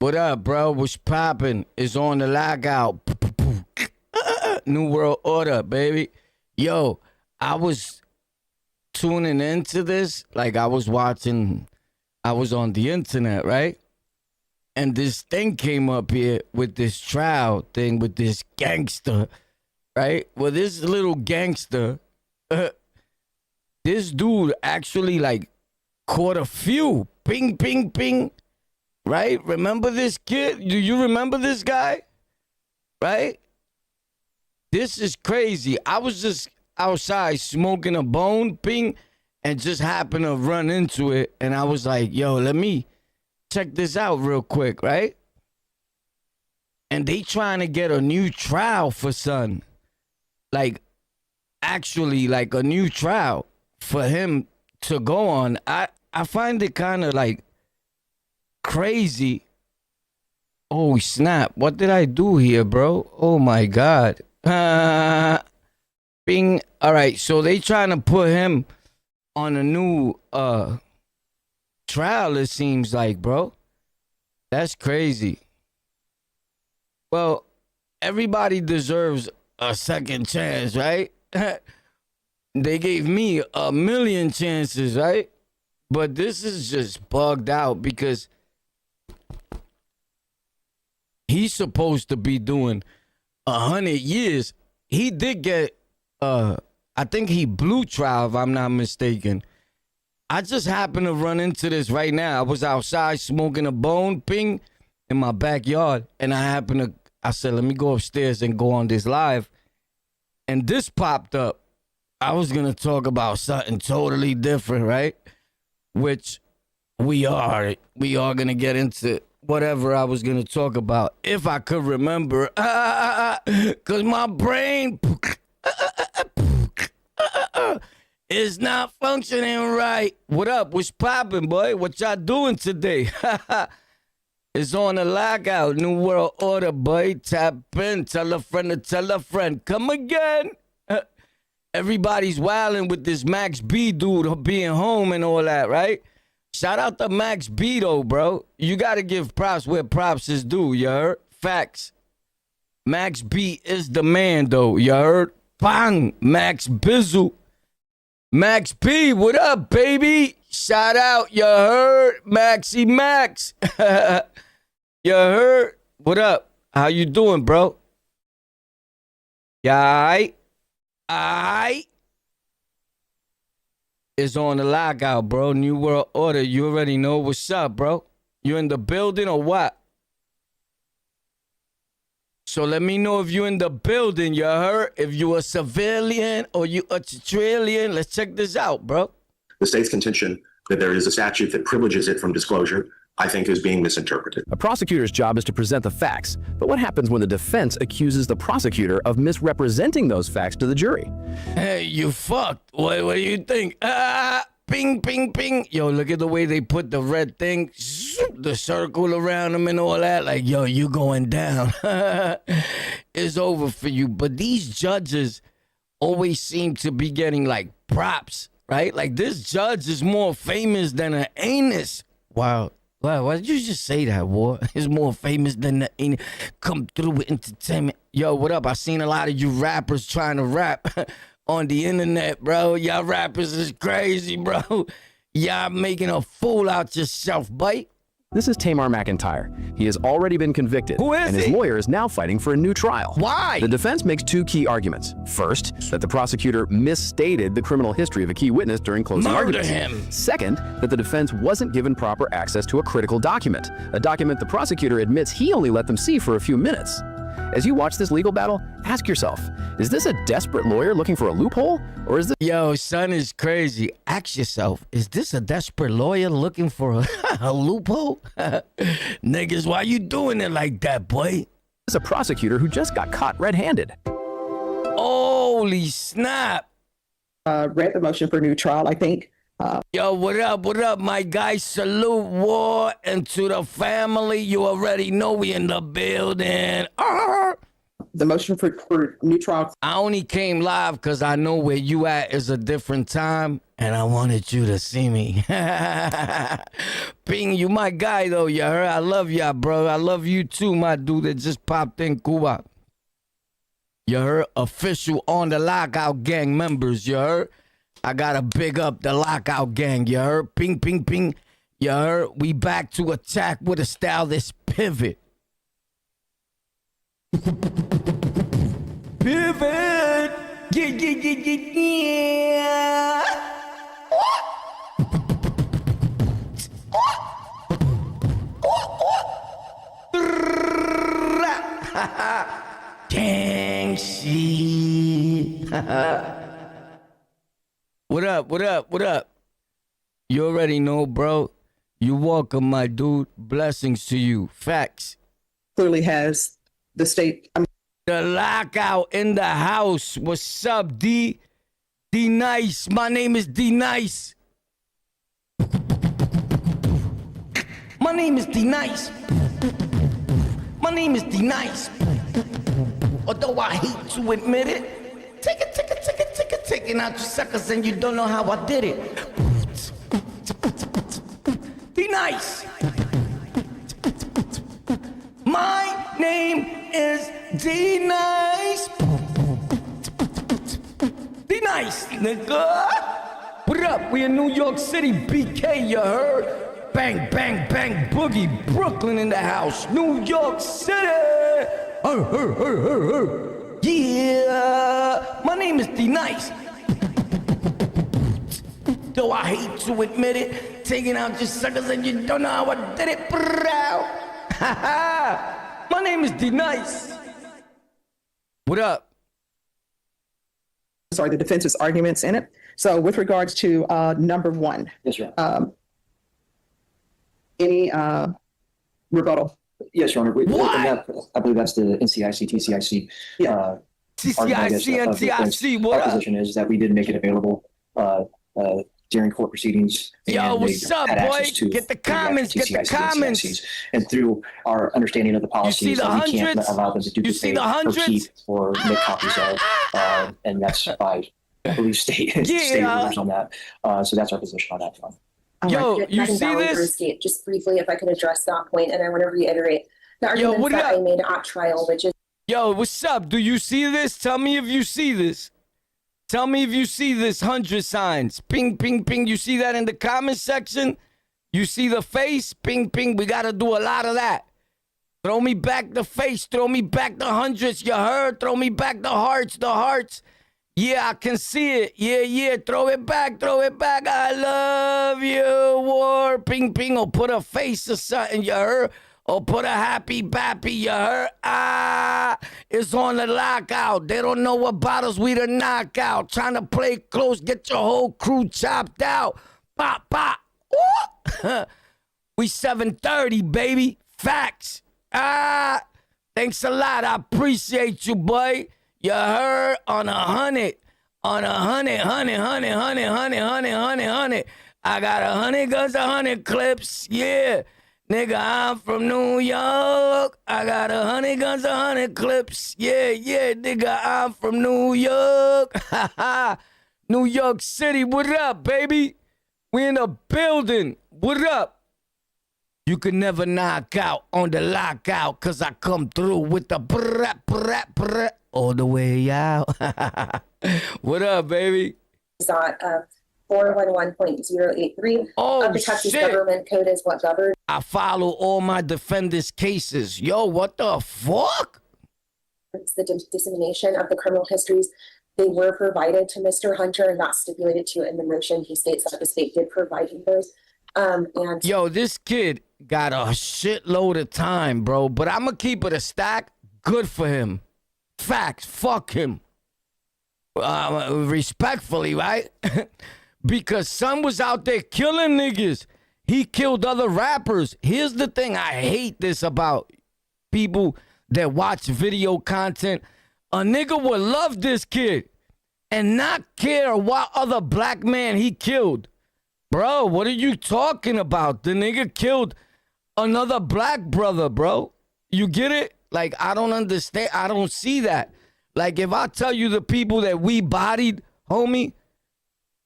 What up, bro? What's poppin'? It's on the lockout. New World Order, baby. Yo, I was tuning into this. Like, I was on the internet, right? And this thing came up here with this trial thing with this gangster, right? Well, this little gangster, this dude actually, like, caught a few. Ping, ping, ping. Right? Remember this kid? Do you remember this guy? Right? This is crazy. I was just outside smoking a bone, ping, and just happened to run into it. And I was like, yo, let me check this out real quick, right? And they trying to get a new trial for son. Like, actually, like a new trial for him to go on. I find it kind of like crazy. Oh snap, what did I do here, bro? Oh my god. Bing. All right, so they trying to put him on a new trial, it seems like, bro. That's crazy. Well, everybody deserves a second chance, right? They gave me 1,000,000 chances, right? But this is just bugged out because he's supposed to be doing 100 years. He did get, I think he blew trial, if I'm not mistaken. I just happened to run into this right now. I was outside smoking a bone, ping, in my backyard. And I said, let me go upstairs and go on this live. And this popped up. I was going to talk about something totally different, right? Which we are going to get into whatever I was going to talk about, if I could remember, because my brain is not functioning right. What up? What's poppin', boy? What y'all doing today? It's on the lockout. New World Order, boy. Tap in. Tell a friend to tell a friend. Come again. Everybody's wilding with this Max B dude being home and all that, right? Shout out to Max B, though, bro. You got to give props where props is due, you heard? Facts. Max B is the man, though, you heard? Bang! Max Bizzle. Max B, what up, baby? Shout out, you heard? Maxie Max. You heard? What up? How you doing, bro? Yeah, aight? Is on the lockout, bro. New World Order. You already know what's up, bro. You in the building or what? So let me know if you in the building, you heard? If you a civilian or you a trillion. Let's check this out, bro. The state's contention that there is a statute that privileges it from disclosure, I think, is being misinterpreted. A prosecutor's job is to present the facts, but what happens when the defense accuses the prosecutor of misrepresenting those facts to the jury? Hey, you fucked. What do you think? Ping, ping, ping. Yo, look at the way they put the red thing, the circle around them and all that. Like, yo, you going down. It's over for you. But these judges always seem to be getting, like, props, right? Like, this judge is more famous than an anus. Wow. Wow, why did you just say that, boy? He's more famous than the come through with entertainment. Yo, what up? I seen a lot of you rappers trying to rap on the internet, bro. Y'all rappers is crazy, bro. Y'all making a fool out yourself, boy. This is Tamar McIntyre. He has already been convicted. Who is and his he? lawyer is now fighting for a new trial. Why? The defense makes two key arguments. First, that the prosecutor misstated the criminal history of a key witness during closing Murder arguments. him. Second, that the defense wasn't given proper access to a critical document, a document the prosecutor admits he only let them see for a few minutes. As you watch this legal battle, ask yourself, is this a desperate lawyer looking for a loophole? Or is this— Yo, son is crazy. Ask yourself, is this a desperate lawyer looking for a loophole? Niggas, why you doing it like that, boy? a prosecutor who just got caught red-handed? Holy snap. Read the motion for new trial, I think. Yo, what up, my guy? Salute, war, and to the family. You already know we in the building. the motion for new trial. I only came live because I know where you at is a different time, and I wanted you to see me. Ping, you my guy, though, you heard? I love y'all, bro. I love you, too, my dude that just popped in Cuba. You heard? Official On the Lockout gang members, you heard? I gotta big up the Lockout gang, you heard? Ping, ping, ping. You heard? We back to attack with a style that's pivot. Pivot! Yeah, yeah, yeah, yeah, yeah! Gang shit. What up, what up, what up? You already know, bro. You welcome, my dude. Blessings to you. Facts. Clearly has the state. The Lockout in the house. What's up, D? D Nice. My name is D Nice. My name is D Nice. My name is D Nice. Although I hate to admit it, take it, taking out your suckers and you don't know how I did it. D Nice. My name is D Nice. D Nice, nigga. What up? We in New York City, BK, you heard? Bang, bang, bang, boogie, Brooklyn in the house, New York City. Yeah, my name is D Nice. Though I hate to admit it, taking out your suckers and you don't know how I did it, bro. My name is D Nice. What up? Sorry, the defense's arguments in it. So with regards to number one. Yes, Your Honor. Any rebuttal? Yes, Your Honor. What? I believe that's the NCIC, TCIC. Yeah. TCIC and TIC, what Our up? position is that we did make it available during court proceedings. Yo, and what's they up, had boy? access to Get the the actual comments, get the TCIC and comments. TICs. And through our understanding of the policies, the that we can't hundreds? allow them to You see duplicate the or hundreds? keep or make copies of, and that's by, I believe, state rules on that. So that's our position on that front. Yo, you Madam see Valley this? Brewski, just briefly, if I could address that point, and I want to reiterate the Yo, arguments what that up? I made at trial, which is Yo, what's up? Do you see this? Tell me if you see this. Tell me if you see this 100 signs. Ping, ping, ping. You see that in the comment section? You see the face? Ping, ping. We got to do a lot of that. Throw me back the face. Throw me back the hundreds. You heard? Throw me back the hearts. The hearts. Yeah, I can see it. Yeah, yeah. Throw it back. Throw it back. I love you, war. Ping, ping. Or put a face or something. You heard? Or put a happy bappy, you heard? It's on the lockout. They don't know what bottles we the knockout. Trying to play close, get your whole crew chopped out. Pop, pop. Ooh. We 730, baby. Facts. Thanks a lot. I appreciate you, boy. You heard? On 100. On 100. I got 100 guns, 100 clips. Yeah. Nigga, I'm from New York. I got 100 guns, 100 clips. Yeah, yeah, nigga, I'm from New York. New York City, what up, baby? We in the building. What up? You can never knock out on the lockout, cause I come through with the brap all the way out. What up, baby? that 411.083 Oh, of the Texas shit. Government Code is what governs I follow all my defendants' cases. Yo, what the fuck? the dissemination of the criminal histories. They were provided to Mr. Hunter, and that's stipulated to in the motion. He states that the state did provide him those. And Yo, this kid got a shitload of time, bro. But I'm going to keep it a stack. Good for him. Facts. Fuck him. Respectfully, right? Because son was out there killing niggas. He killed other rappers. Here's the thing. I hate this about people that watch video content. A nigga would love this kid and not care what other black man he killed. Bro, what are you talking about? The nigga killed another black brother, bro. You get it? Like, I don't understand. I don't see that. Like, if I tell you the people that we bodied, homie,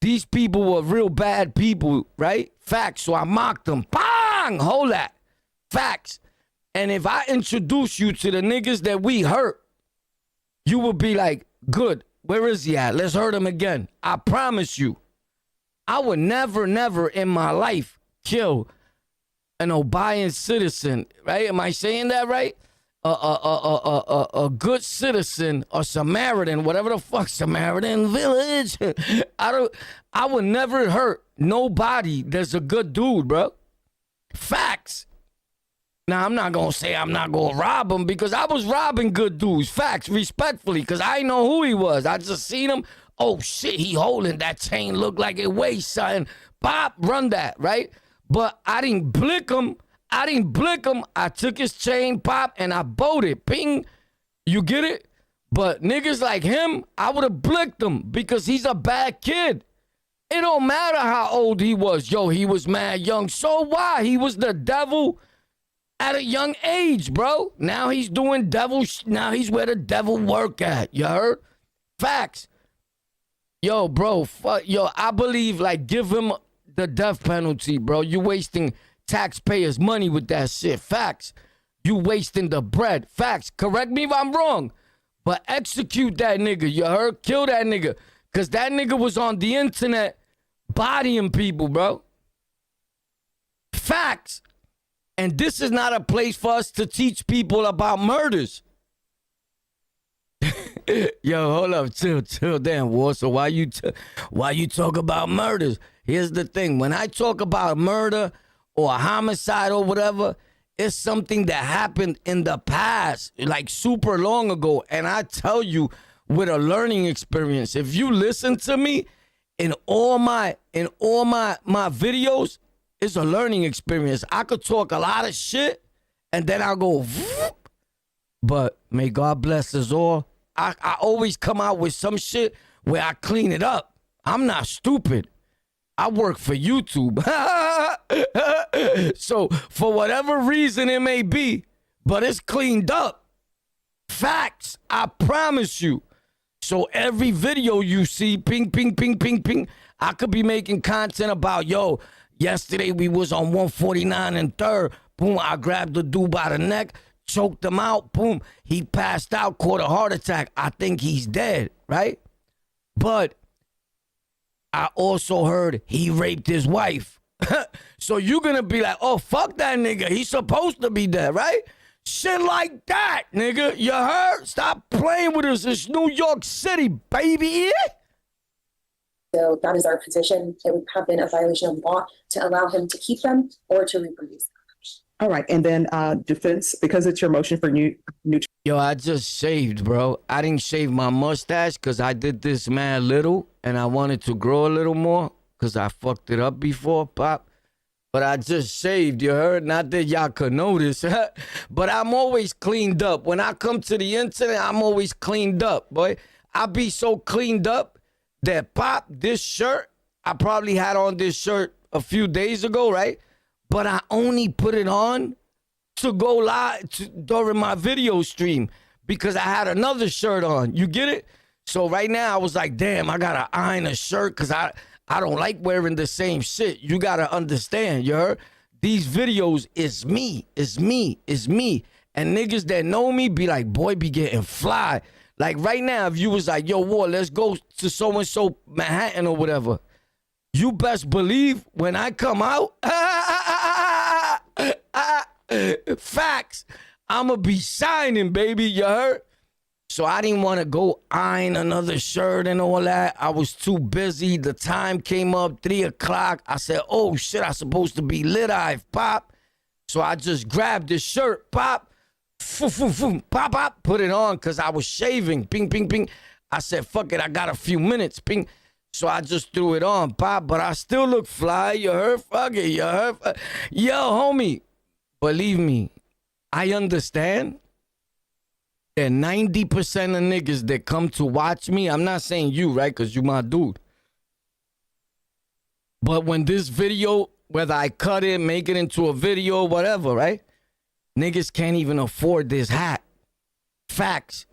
these people were real bad people, right? Facts. So I mocked them. Bang! Hold that. Facts. And if I introduce you to the niggas that we hurt, you will be like, good. Where is he at? Let's hurt him again. I promise you. I would never in my life kill an Obayan citizen, right? Am I saying that right? A good citizen or Samaritan, whatever the fuck, Samaritan village. I would never hurt nobody that's a good dude, bro. Facts. Now, I'm not going to say I'm not going to rob him because I was robbing good dudes. Facts, respectfully, because I know who he was. I just seen him. Oh, shit, he holding that chain. Look like it weighs something. Pop, run that, right? But I didn't blick him. I took his chain, pop, and I bowed it. Ping. You get it? But niggas like him, I would have blicked him because he's a bad kid. It don't matter how old he was. Yo, he was mad young. So why? He was the devil at a young age, bro. Now he's doing devil. Now he's where the devil work at. You heard? Facts. Yo, bro. Yo, I believe, like, give him the death penalty, bro. You wasting taxpayers' money with that shit. Facts. You wasting the bread. Facts. Correct me if I'm wrong. But execute that nigga. You heard? Kill that nigga. Because that nigga was on the internet bodying people, bro. Facts. And this is not a place for us to teach people about murders. Yo, hold up, chill, damn, war. So why you talk about murders? Here's the thing: when I talk about murder or a homicide or whatever, it's something that happened in the past, like super long ago. And I tell you, with a learning experience, if you listen to me in all my videos, it's a learning experience. I could talk a lot of shit, and then I'll go. Whoop. But may God bless us all. I always come out with some shit where I clean it up. I'm not stupid. I work for YouTube. So for whatever reason it may be, but it's cleaned up. Facts. I promise you. So every video you see, ping, ping, ping, ping, ping, I could be making content about, yo, yesterday we was on 149 and 3rd. Boom, I grabbed the dude by the neck. Choked him out, boom. He passed out, caught a heart attack. I think he's dead, right? But I also heard he raped his wife. So you're going to be like, oh, fuck that nigga. He's supposed to be dead, right? Shit like that, nigga. You heard? Stop playing with us. It's New York City, baby. So that is our position. It would have been a violation of law to allow him to keep them or to reproduce them. All right. And then defense, because it's your motion for new. Yo, I just shaved, bro. I didn't shave my mustache because I did this mad little and I wanted to grow a little more because I fucked it up before, Pop. But I just shaved, you heard? Not that y'all could notice. But I'm always cleaned up. When I come to the internet, I'm always cleaned up, boy. I be so cleaned up that, Pop, this shirt, I probably had on this shirt a few days ago, right? But I only put it on to go live during my video stream because I had another shirt on. You get it? So right now I was like, damn, I got to iron a shirt because I don't like wearing the same shit. You got to understand, you heard? These videos is me. And niggas that know me be like, boy, be getting fly. Like right now, if you was like, yo, War, let's go to so-and-so Manhattan or whatever. You best believe when I come out, facts, I'ma be shining, baby, you heard? So I didn't want to go iron another shirt and all that. I was too busy. The time came up, 3 o'clock. I said, oh, shit, I'm supposed to be lit-eye, Pop. So I just grabbed this shirt, Pop, pop, put it on because I was shaving, ping, ping, ping. I said, fuck it, I got a few minutes, ping. So I just threw it on, Pop, but I still look fly. You heard? Fuck it, you heard? Yo, homie, believe me, I understand that 90% of niggas that come to watch me, I'm not saying you, right, because you my dude. But when this video, whether I cut it, make it into a video, whatever, right, niggas can't even afford this hat. Facts.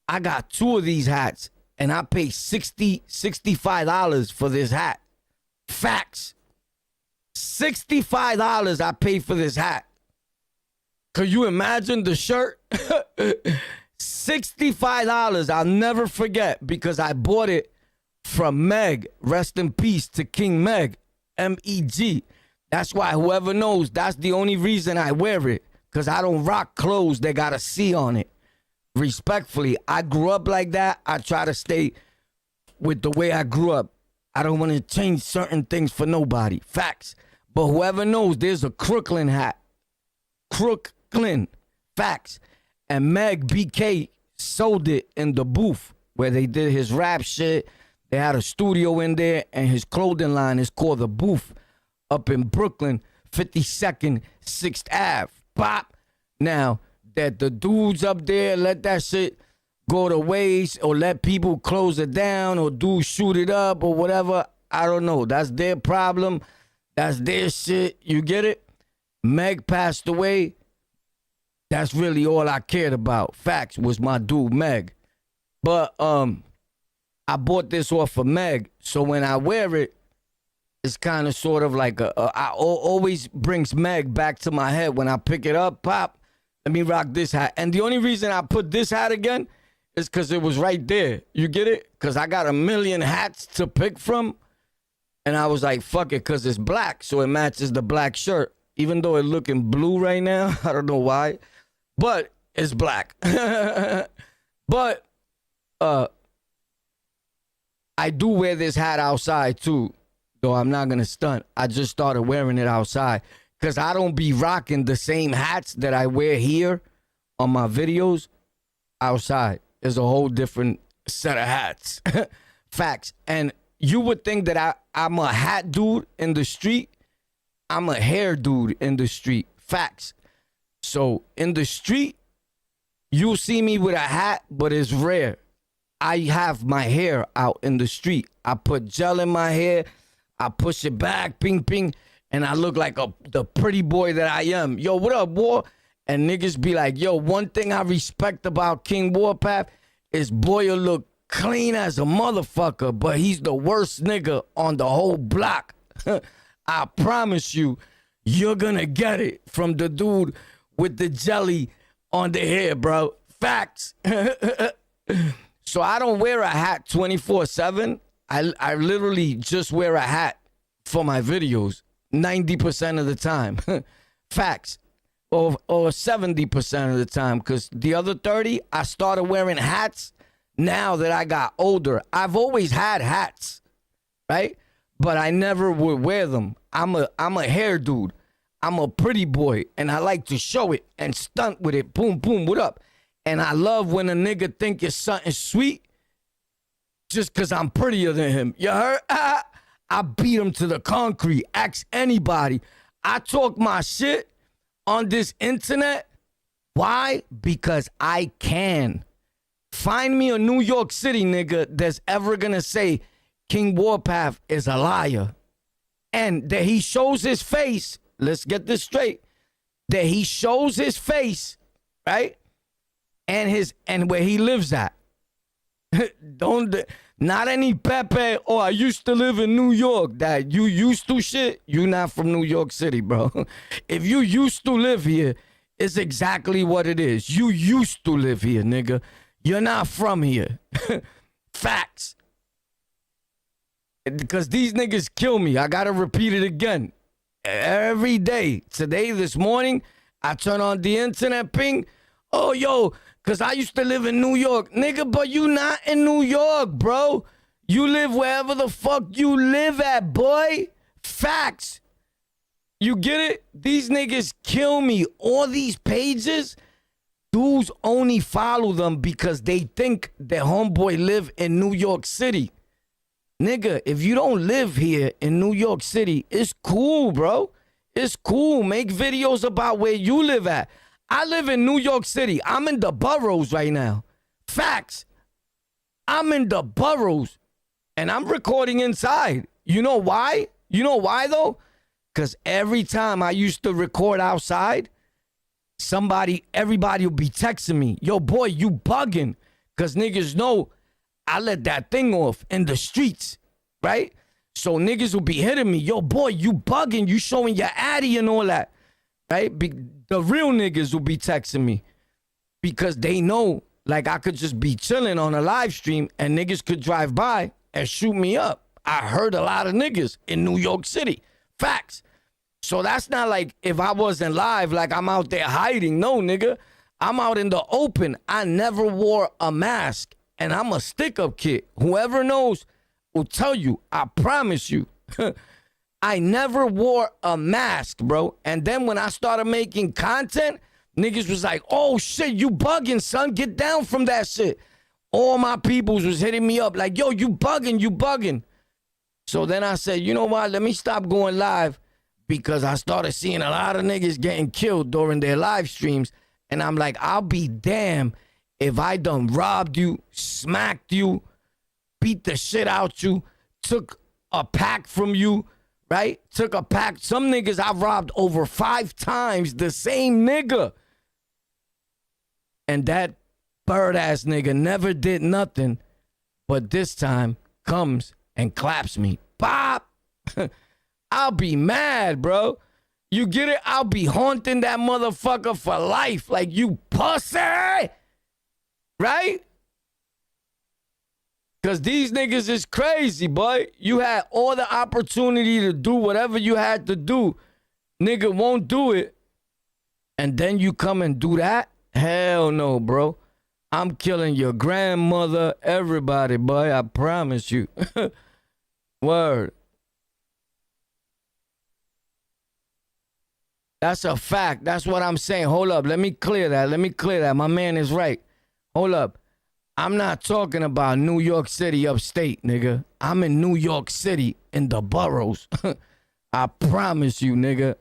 I got 2 of these hats, and I pay $65 for this hat. Facts. $65 I pay for this hat. Could you imagine the shirt? $65. I'll never forget because I bought it from Meg. Rest in peace to King Meg. M-E-G. That's why whoever knows, that's the only reason I wear it. Because I don't rock clothes that got a C on it. Respectfully, I grew up like that. I try to stay with the way I grew up. I don't want to change certain things for nobody. Facts. But whoever knows, there's a Crooklyn hat. Crooklyn. Facts. And Meg BK sold it in the booth where they did his rap shit. They had a studio in there, and his clothing line is called The Booth up in Brooklyn, 52nd, 6th Ave. Pop. Now, that the dudes up there let that shit go to waste or let people close it down or dudes shoot it up or whatever, I don't know. That's their problem. That's their shit. You get it? Meg passed away. That's really all I cared about. Facts was my dude, Meg. But I bought this off of Meg, so when I wear it, it's kind of sort of like I always brings Meg back to my head when I pick it up. Pop, let me rock this hat. And the only reason I put this hat again is because it was right there. You get it? Because I got a million hats to pick from. And I was like, fuck it, because it's black, so it matches the black shirt. Even though it's looking blue right now. I don't know why. But it's black. But I do wear this hat outside too. Though I'm not going to stunt. I just started wearing it outside. Because I don't be rocking the same hats that I wear here on my videos outside. There's a whole different set of hats. Facts. And you would think that I'm a hat dude in the street. I'm a hair dude in the street. Facts. So in the street, you'll see me with a hat, but it's rare. I have my hair out in the street. I put gel in my hair. I push it back, ping, ping, and I look like the pretty boy that I am. Yo, what up, boy? And niggas be like, yo, one thing I respect about King Warpath is boy look clean as a motherfucker, but he's the worst nigga on the whole block. I promise you, you're gonna get it from the dude with the jelly on the hair, bro. Facts. So I don't wear a hat 24/7. I literally just wear a hat for my videos 90% of the time. Facts. Or 70% of the time. Because the other 30, I started wearing hats now that I got older. I've always had hats, right? But I never would wear them. I'm a hair dude. I'm a pretty boy. And I like to show it and stunt with it. Boom, boom, what up? And I love when a nigga think it's something sweet just because I'm prettier than him. You heard? I beat him to the concrete. Ask anybody. I talk my shit on this internet. Why? Because I can. Find me a New York City nigga that's ever going to say King Warpath is a liar. And that he shows his face. Let's get this straight. That he shows his face, right? And where he lives at. Not any Pepe, oh, I used to live in New York. That you used to shit, you not from New York City, bro. If you used to live here, it's exactly what it is. You used to live here, nigga. You're not from here. Facts. Because these niggas kill me. I gotta repeat it again. Every day. Today, this morning, I turn on the internet, ping. Oh, yo, because I used to live in New York. Nigga, but you not in New York, bro. You live wherever the fuck you live at, boy. Facts. You get it? These niggas kill me. All these pages, dudes only follow them because they think their homeboy live in New York City. Nigga, if you don't live here in New York City, it's cool, bro. It's cool. Make videos about where you live at. I live in New York City. I'm in the boroughs right now. Facts. I'm in the boroughs. And I'm recording inside. You know why? You know why, though? Because every time I used to record outside, everybody will be texting me, yo, boy, you bugging. Because niggas know I let that thing off in the streets, right? So niggas will be hitting me, yo, boy, you bugging, you showing your addy and all that, right? The real niggas will be texting me because they know, like, I could just be chilling on a live stream and niggas could drive by and shoot me up. I heard a lot of niggas in New York City. Facts. So that's not like if I wasn't live, like I'm out there hiding. No, nigga. I'm out in the open. I never wore a mask. And I'm a stick-up kid. Whoever knows will tell you. I promise you. I never wore a mask, bro. And then when I started making content, niggas was like, oh, shit, you bugging, son. Get down from that shit. All my peoples was hitting me up like, yo, you bugging, you bugging. So then I said, you know what? Let me stop going live because I started seeing a lot of niggas getting killed during their live streams. And I'm like, I'll be damned if I done robbed you, smacked you, beat the shit out you, took a pack from you, right? Took a pack. Some niggas I've robbed over 5 times the same nigga. And that bird-ass nigga never did nothing, but this time comes and claps me. Bop! I'll be mad, bro. You get it? I'll be haunting that motherfucker for life. Like, you pussy! Right? Because these niggas is crazy, boy. You had all the opportunity to do whatever you had to do. Nigga won't do it. And then you come and do that? Hell no, bro. I'm killing your grandmother, everybody, boy. I promise you. Word. That's a fact. That's what I'm saying. Hold up. Let me clear that. My man is right. Hold up. I'm not talking about New York City upstate, nigga. I'm in New York City in the boroughs. I promise you, nigga.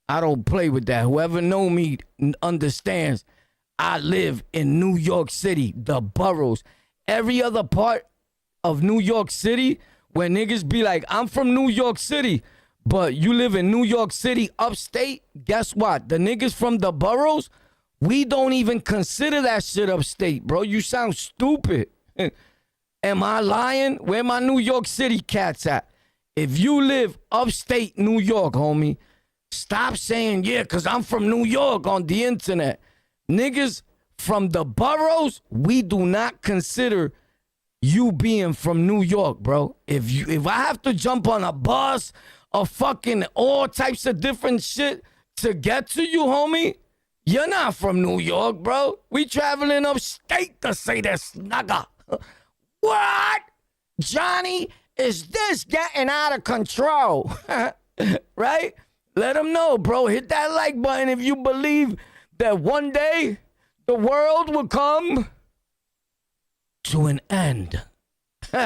I don't play with that. Whoever know me understands. I live in New York City, the boroughs. Every other part of New York City where niggas be like, I'm from New York City, but you live in New York City upstate, guess what? The niggas from the boroughs, we don't even consider that shit upstate, bro. You sound stupid. Am I lying? Where my New York City cats at? If you live upstate New York, homie, stop saying, yeah, because I'm from New York on the internet. Niggas from the boroughs, we do not consider you being from New York, bro. If I have to jump on a bus or fucking all types of different shit to get to you, homie, you're not from New York, bro. We traveling upstate to say this, nigga. What? Johnny, is this getting out of control? Right? Let them know, bro. Hit that like button if you believe that one day the world will come to an end. Yo,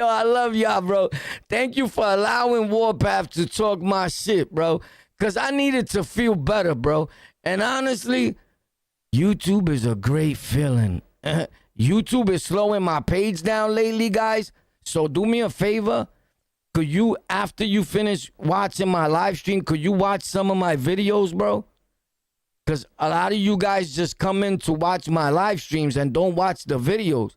I love y'all, bro. Thank you for allowing Warpath to talk my shit, bro. Because I needed to feel better, bro. And honestly, YouTube is a great feeling. YouTube is slowing my page down lately, guys. So do me a favor. Could you, after you finish watching my live stream, could you watch some of my videos, bro? Because a lot of you guys just come in to watch my live streams and don't watch the videos.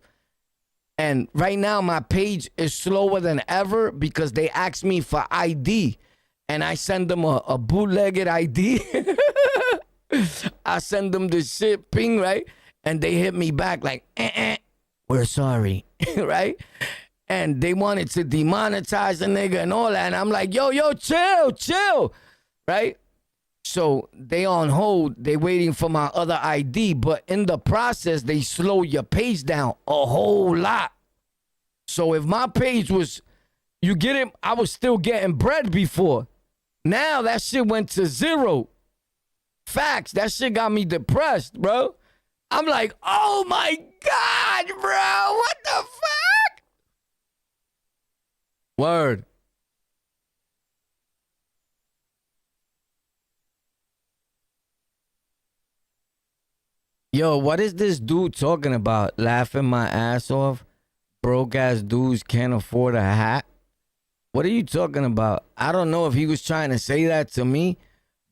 And right now, my page is slower than ever because they ask me for ID. And I send them a bootlegged ID. I send them the shit, ping, right? And they hit me back like, we're sorry, right? And they wanted to demonetize the nigga and all that. And I'm like, yo, chill, right? So they on hold. They waiting for my other ID. But in the process, they slow your page down a whole lot. So if my page was, you get it, I was still getting bread before. Now that shit went to 0. Facts. That shit got me depressed, bro. I'm like, oh my God, bro. What the fuck? Word. Yo, what is this dude talking about? Laughing my ass off? Broke ass dudes can't afford a hat? What are you talking about? I don't know if he was trying to say that to me,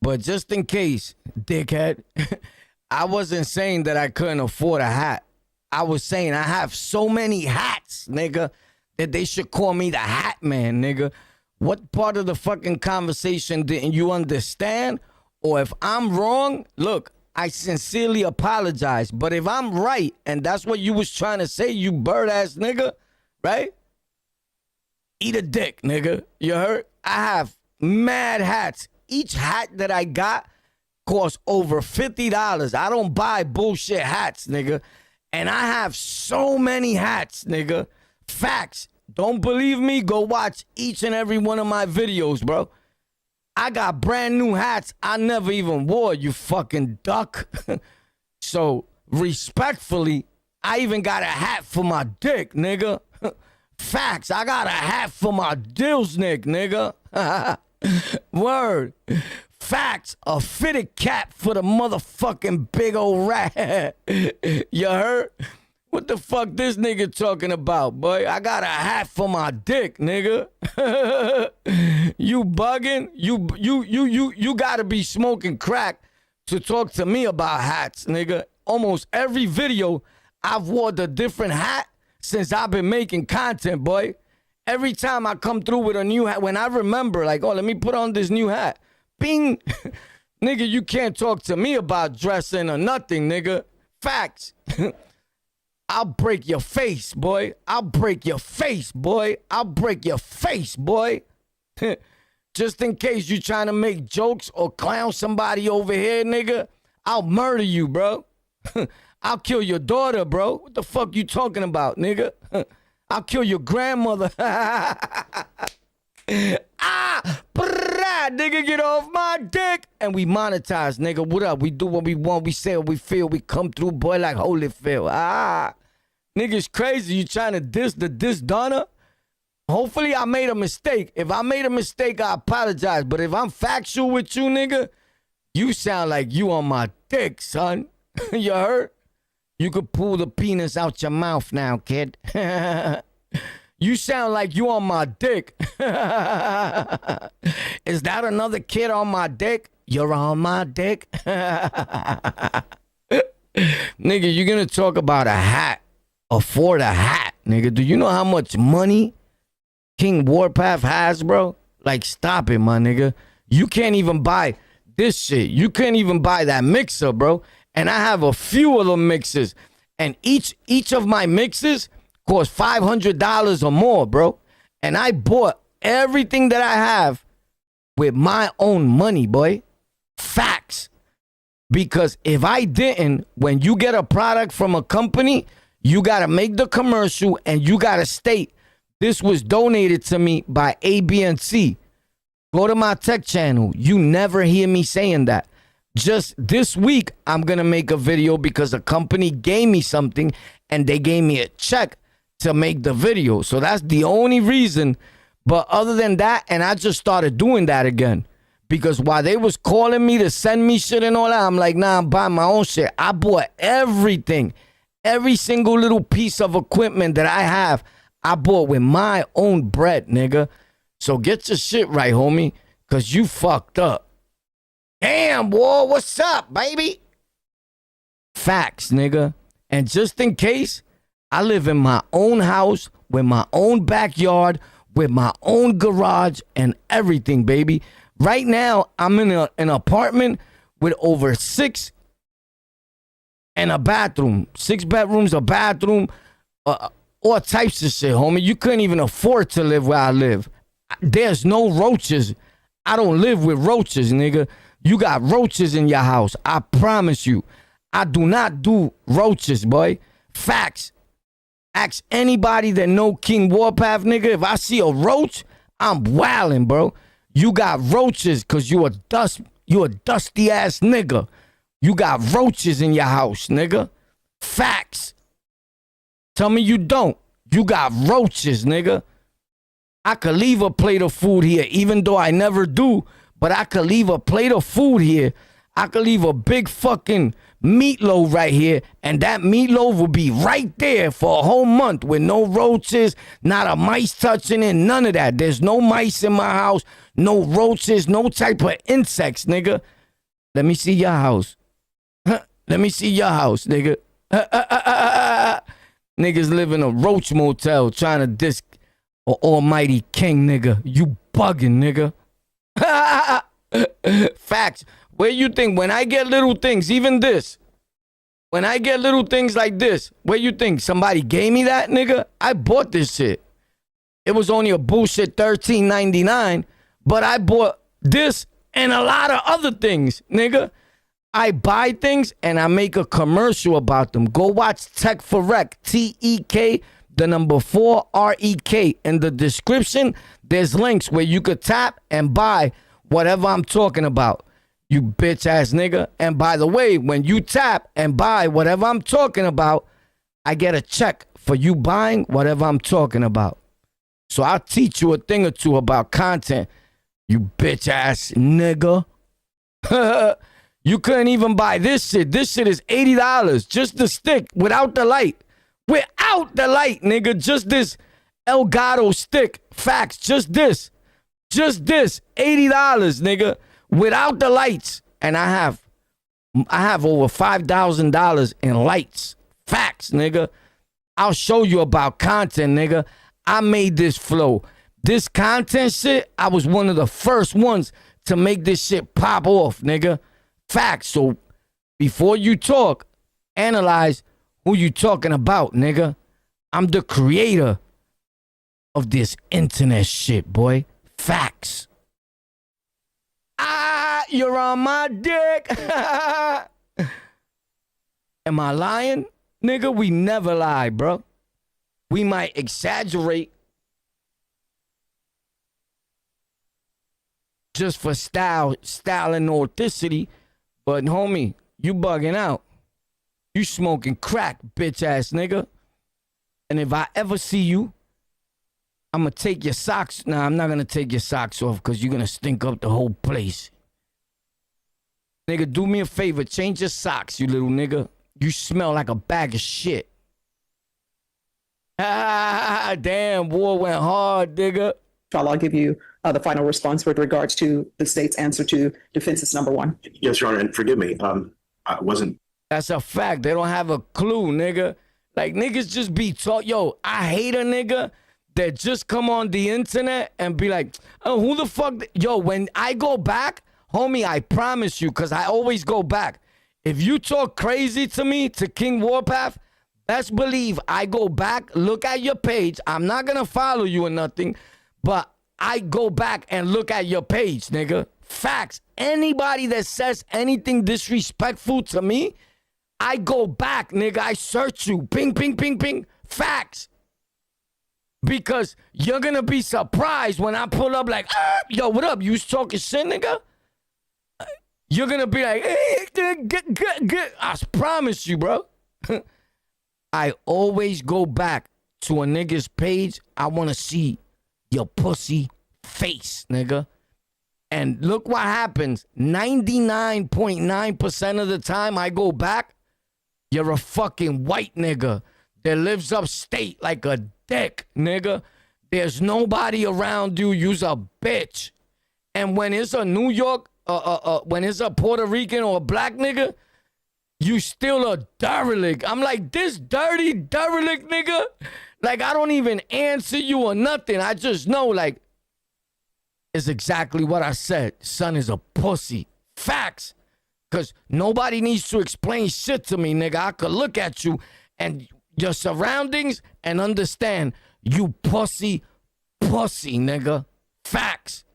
But just in case, dickhead, I wasn't saying that I couldn't afford a hat. I was saying I have so many hats, nigga, that they should call me the Hat Man, nigga. What part of the fucking conversation didn't you understand? Or if I'm wrong, look, I sincerely apologize. But if I'm right, and that's what you was trying to say, you bird-ass nigga, right? Eat a dick, nigga. You heard? I have mad hats. Each hat that I got costs over $50. I don't buy bullshit hats, nigga. And I have so many hats, nigga. Facts. Don't believe me? Go watch each and every one of my videos, bro. I got brand new hats I never even wore, you fucking duck. So, respectfully, I even got a hat for my dick, nigga. Facts. I got a hat for my dilsnick, nigga. Word. Facts. A fitted cap for the motherfucking big old rat. You heard? What the fuck this nigga talking about, boy? I got a hat for my dick, nigga. You bugging? You gotta be smoking crack to talk to me about hats, nigga. Almost every video I've worn a different hat since I've been making content, boy. Every time I come through with a new hat, when I remember, like, oh, let me put on this new hat. Bing. Nigga, you can't talk to me about dressing or nothing, nigga. Facts. I'll break your face, boy. I'll break your face, boy. I'll break your face, boy. Just in case you trying to make jokes or clown somebody over here, nigga, I'll murder you, bro. I'll kill your daughter, bro. What the fuck you talking about, nigga? I'll kill your grandmother. Nigga, get off my dick. And we monetize, nigga. What up? We do what we want. We say what we feel. We come through, boy, like Holyfield. Nigga's crazy. You trying to diss the diss Donna? Hopefully I made a mistake. If I made a mistake, I apologize. But if I'm factual with you, nigga, you sound like you on my dick, son. You heard? You could pull the penis out your mouth now, kid. You sound like you on my dick. Is that another kid on my dick? You're on my dick? Nigga, you're gonna talk about a hat. Afford a hat, nigga. Do you know how much money King Warpath has, bro? Like, stop it, my nigga. You can't even buy this shit. You can't even buy that mixer, bro. And I have a few of them mixers. And each of my mixers cost $500 or more, bro. And I bought everything that I have with my own money, boy. Facts. Because if I didn't, when you get a product from a company, you got to make the commercial and you got to state, this was donated to me by A, B, and C. Go to my tech channel. You never hear me saying that. Just this week, I'm going to make a video because a company gave me something and they gave me a check to make the video. So that's the only reason. But other than that, and I just started doing that again. Because while they was calling me to send me shit and all that, I'm like, nah, I'm buying my own shit. I bought everything. Every single little piece of equipment that I have, I bought with my own bread, nigga. So get your shit right, homie. Because you fucked up. Damn, boy, what's up, baby? Facts, nigga. And just in case, I live in my own house with my own backyard, with my own garage and everything, baby. Right now, I'm in an apartment with over 6 and a bathroom. 6 bedrooms, a bathroom, all types of shit, homie. You couldn't even afford to live where I live. There's no roaches. I don't live with roaches, nigga. You got roaches in your house. I promise you. I do not do roaches, boy. Facts. Ask anybody that know King Warpath, nigga. If I see a roach, I'm wildin', bro. You got roaches because you a dusty ass nigga. You got roaches in your house, nigga. Facts. Tell me you don't. You got roaches, nigga. I could leave a plate of food here, even though I never do, but I could leave a plate of food here. I could leave a big fucking meatloaf right here, and that meatloaf will be right there for a whole month with no roaches, not a mice touching it, none of that. There's no mice in my house, no roaches, no type of insects, nigga. Let me see your house. Let me see your house, nigga. Niggas live in a roach motel trying to diss an almighty king, nigga. You bugging, nigga. Facts. Where you think when I get little things, even this, when I get little things like this, where you think somebody gave me that, nigga? I bought this shit. It was only a bullshit $13.99, but I bought this and a lot of other things, nigga. I buy things and I make a commercial about them. Go watch Tech for Rec, TEK, the number 4 REK. In the description, there's links where you could tap and buy whatever I'm talking about. You bitch ass nigga. And by the way, when you tap and buy whatever I'm talking about, I get a check for you buying whatever I'm talking about. So I'll teach you a thing or two about content, you bitch ass nigga. You couldn't even buy this shit. This shit is $80. Just the stick without the light. Without the light, nigga. Just this Elgato stick. Facts. Just this. Just this. $80, nigga. Without the lights. And I have over $5,000 in lights. Facts, nigga. I'll show you about content, nigga. I made this flow. This content shit, I was one of the first ones to make this shit pop off, nigga. Facts. So before you talk, analyze who you talking about, nigga. I'm the creator of this internet shit, boy. Facts. You're on my dick. Am I lying? Nigga, we never lie, bro. We might exaggerate just for style and authenticity. But homie, you bugging out. You smoking crack, bitch ass nigga. And if I ever see you, I'm gonna take your socks. Nah, I'm not gonna take your socks off because you're gonna stink up the whole place. Nigga, do me a favor. Change your socks, you little nigga. You smell like a bag of shit. Damn, war went hard, nigga. I'll give you the final response with regards to the state's answer to defenses number 1. Yes, Your Honor, and forgive me. I wasn't. That's a fact. They don't have a clue, nigga. Like, niggas just be taught. Yo, I hate a nigga that just come on the internet and be like, oh, who the fuck? Yo, when I go back, homie, I promise you, because I always go back. If you talk crazy to me, to King Warpath, best believe I go back, look at your page. I'm not going to follow you or nothing, but I go back and look at your page, nigga. Facts. Anybody that says anything disrespectful to me, I go back, nigga. I search you. Ping, ping, ping, ping. Facts. Because you're going to be surprised when I pull up like, yo, what up? You was talking shit, nigga? You're going to be like, hey, I promise you, bro. I always go back to a nigga's page. I want to see your pussy face, nigga. And look what happens. 99.9% of the time I go back, you're a fucking white nigga that lives upstate like a dick, nigga. There's nobody around you. You's a bitch. And when it's a New York, when it's a Puerto Rican or a black nigga, you still a derelict. I'm like, this dirty derelict nigga. Like, I don't even answer you or nothing. I just know, like, it's exactly what I said. Son is a pussy. Facts. Because nobody needs to explain shit to me, nigga. I could look at you and your surroundings and understand you pussy, nigga. Facts.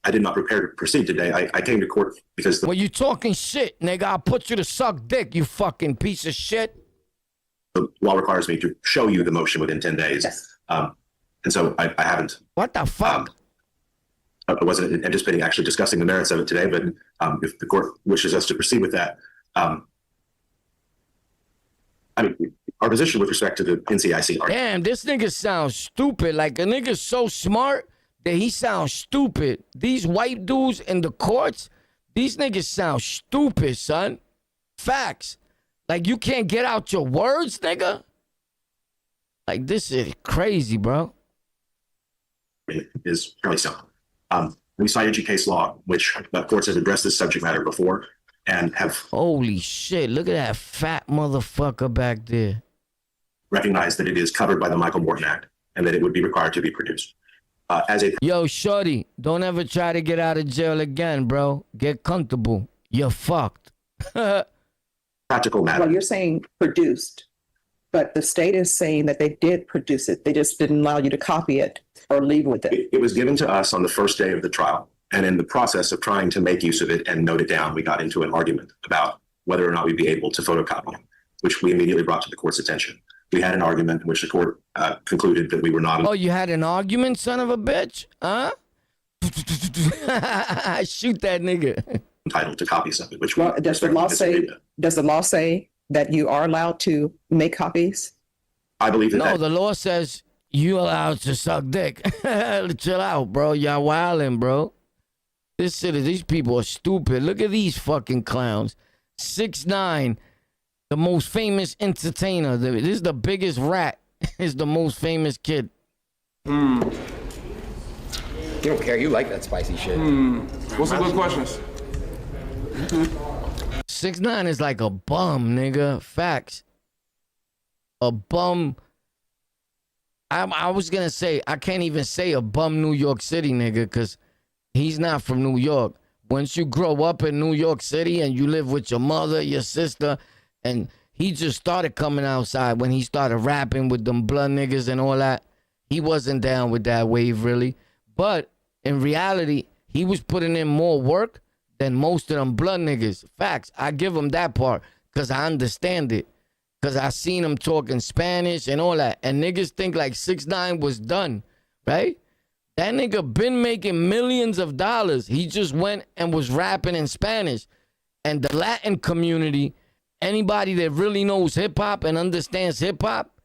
I did not prepare to proceed today. I came to court because Well, you talking shit, nigga. I'll put you to suck dick, you fucking piece of shit. the law requires me to show you the motion within 10 days. Yes. And so I haven't. What the fuck? I wasn't anticipating actually discussing the merits of it today, but if the court wishes us to proceed with that, I mean, our position with respect to the NCIC. Damn, this nigga sounds stupid. Like, a nigga so smart that he sounds stupid. These white dudes in the courts, these niggas sound stupid, son. Facts. Like, you can't get out your words, nigga? Like, this is crazy, bro. Is fairly simple. We cited you case law, which courts have addressed this subject matter before and have Holy shit, look at that fat motherfucker back there. recognized that it is covered by the Michael Morton Act and that it would be required to be produced. As a Yo, shorty, don't ever try to get out of jail again, bro. Get comfortable. You're fucked. practical matter, Well, you're saying produced, but the state is saying that they did produce it. They just didn't allow you to copy it or leave with it. it was given to us on the first day of the trial. And in the process of trying to make use of it and note it down, we got into an argument about whether or not we'd be able to photocopy it, which we immediately brought to the court's attention. We had an argument in which the court concluded that we were not Oh, you had an argument, son of a bitch? Huh? Shoot that nigga. entitled to copies of it, which Well, we does the law say, disagreed with. does the law say that you are allowed to make copies? I believe that, No, the law says you allowed to suck dick. Chill out, bro. Y'all wildin', bro. These people are stupid. Look at these fucking clowns. 6ix9ine, the most famous entertainer. This is the biggest rat. Is the most famous kid. You don't care. You like that spicy shit. What's some good questions? 6ix9ine is like a bum, nigga. Facts. A bum. I was gonna say, I can't even say a bum New York City nigga, because he's not from New York. Once you grow up in New York City and you live with your mother, your sister, and he just started coming outside when he started rapping with them blood niggas and all that. He wasn't down with that wave, really. But in reality, he was putting in more work than most of them blood niggas. Facts. I give him that part because I understand it. Because I seen him talking Spanish and all that. And niggas think like 6ix9ine was done, right? That nigga been making millions of dollars. He just went and was rapping in Spanish. And the Latin community, anybody that really knows hip-hop and understands hip-hop,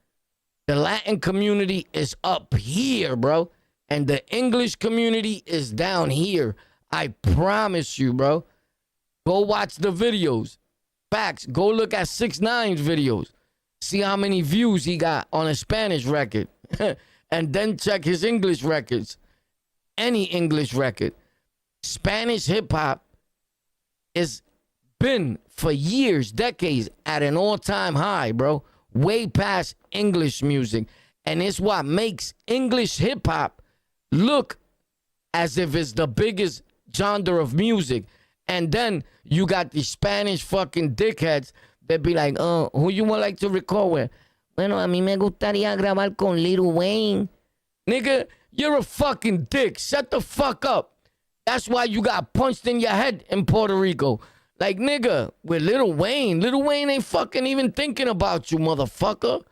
the Latin community is up here, bro. And the English community is down here. I promise you, bro. Go watch the videos. Facts. Go look at 6ix9ine's videos. See how many views he got on a Spanish record. And then check his English records. Any English record. Spanish hip-hop is been for years, decades, at an all-time high, bro. Way past English music. And it's what makes English hip-hop look as if it's the biggest genre of music. And then you got the Spanish fucking dickheads that be like, oh, who you would like to record with? Bueno, a mí me gustaría grabar con Lil Wayne. Nigga, you're a fucking dick. Shut the fuck up. That's why you got punched in your head in Puerto Rico. Like, nigga, with Lil Wayne. Lil Wayne ain't fucking even thinking about you, motherfucker.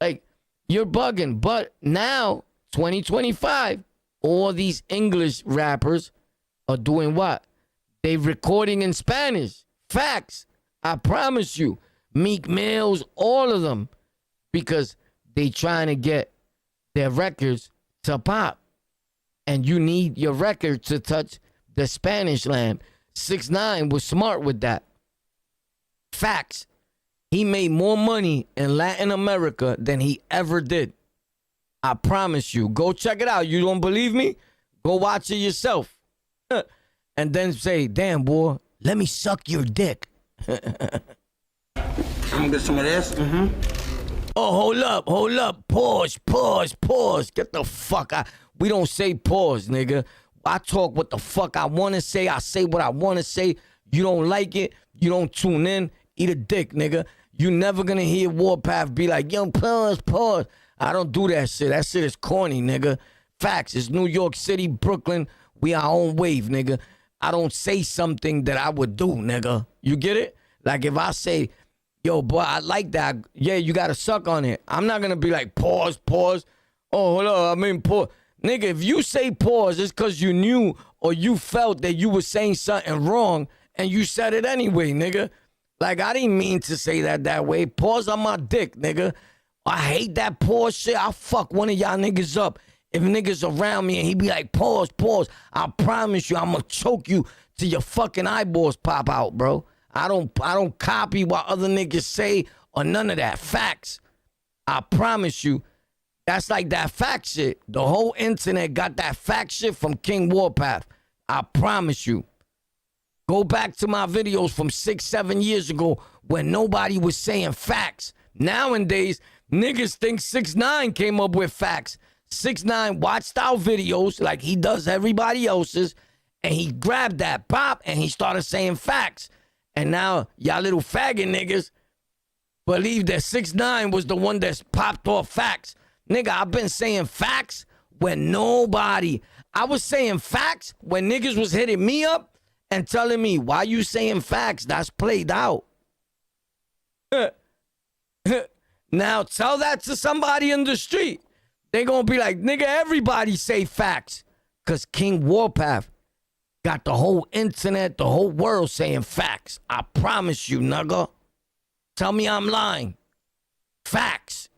Like, you're bugging. But now, 2025, all these English rappers are doing what? They recording in Spanish. Facts. I promise you. Meek Mills, all of them. Because they trying to get their records to pop. And you need your record to touch the Spanish land. 6ix9ine was smart with that. Facts. He made more money in Latin America than he ever did. I promise you. Go check it out. You don't believe me? Go watch it yourself. And then say, damn, boy, let me suck your dick. I'm gonna get some of this. Oh, hold up. Pause. Get the fuck out. We don't say pause, nigga. I talk what the fuck I want to say. I say what I want to say. You don't like it. You don't tune in. Eat a dick, nigga. You never gonna hear Warpath be like, yo, pause. I don't do that shit. That shit is corny, nigga. Facts. It's New York City, Brooklyn. We our own wave, nigga. I don't say something that I would do, nigga. You get it? Like if I say, yo, boy, I like that. Yeah, you got to suck on it. I'm not going to be like, pause. Oh, hold on. I mean, pause. Nigga, if you say pause, it's because you knew or you felt that you were saying something wrong and you said it anyway, nigga. Like, I didn't mean to say that way. Pause on my dick, nigga. I hate that pause shit. I'll fuck one of y'all niggas up if niggas around me and he be like, pause, I promise you, I'm gonna choke you till your fucking eyeballs pop out, bro. I don't copy what other niggas say or none of that. Facts. I promise you. That's like that fact shit. The whole internet got that fact shit from King Warpath. I promise you. Go back to my videos from 6-7 years ago when nobody was saying facts. Nowadays, niggas think 6ix9ine came up with facts. 6ix9ine watched our videos like he does everybody else's, and he grabbed that pop and he started saying facts. And now y'all little faggot niggas believe that 6ix9ine was the one that's popped off facts. Nigga, I've been saying facts when nobody. I was saying facts when niggas was hitting me up and telling me, why you saying facts? That's played out. Now tell that to somebody in the street. They gonna be like, nigga, everybody say facts. Cause King Warpath got the whole internet, the whole world saying facts. I promise you, nigga. Tell me I'm lying. Facts.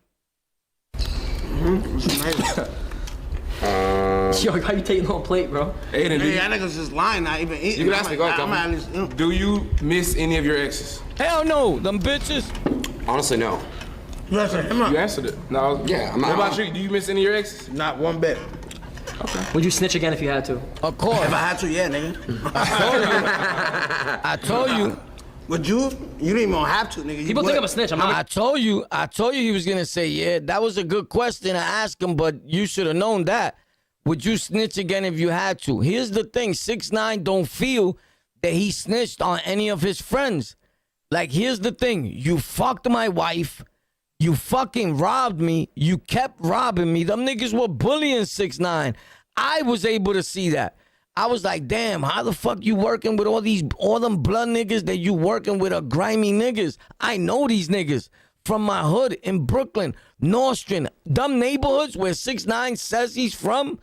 Yo, how you taking on plate, bro? Aiden, y'all niggas just lying, not even eating. You can ask me, go ahead. Do you miss any of your exes? Hell no, them bitches. Honestly, no. You answered it. No. Yeah, I'm not. What about you? Do you miss any of your exes? Not one bit. Okay. Would you snitch again if you had to? Of course. If I had to, yeah, nigga. I told you. Would you? You didn't even have to, nigga. People think I'm a snitch. I told you he was gonna say, yeah. That was a good question to ask him, but you should have known that. Would you snitch again if you had to? Here's the thing, 6ix9ine don't feel that he snitched on any of his friends. Like, here's the thing, you fucked my wife, you fucking robbed me, you kept robbing me. Them niggas were bullying 6ix9ine. I was able to see that. I was like, damn, how the fuck you working with all them blood niggas that you working with are grimy niggas? I know these niggas from my hood in Brooklyn, Nostrand, them neighborhoods where 6ix9ine says he's from.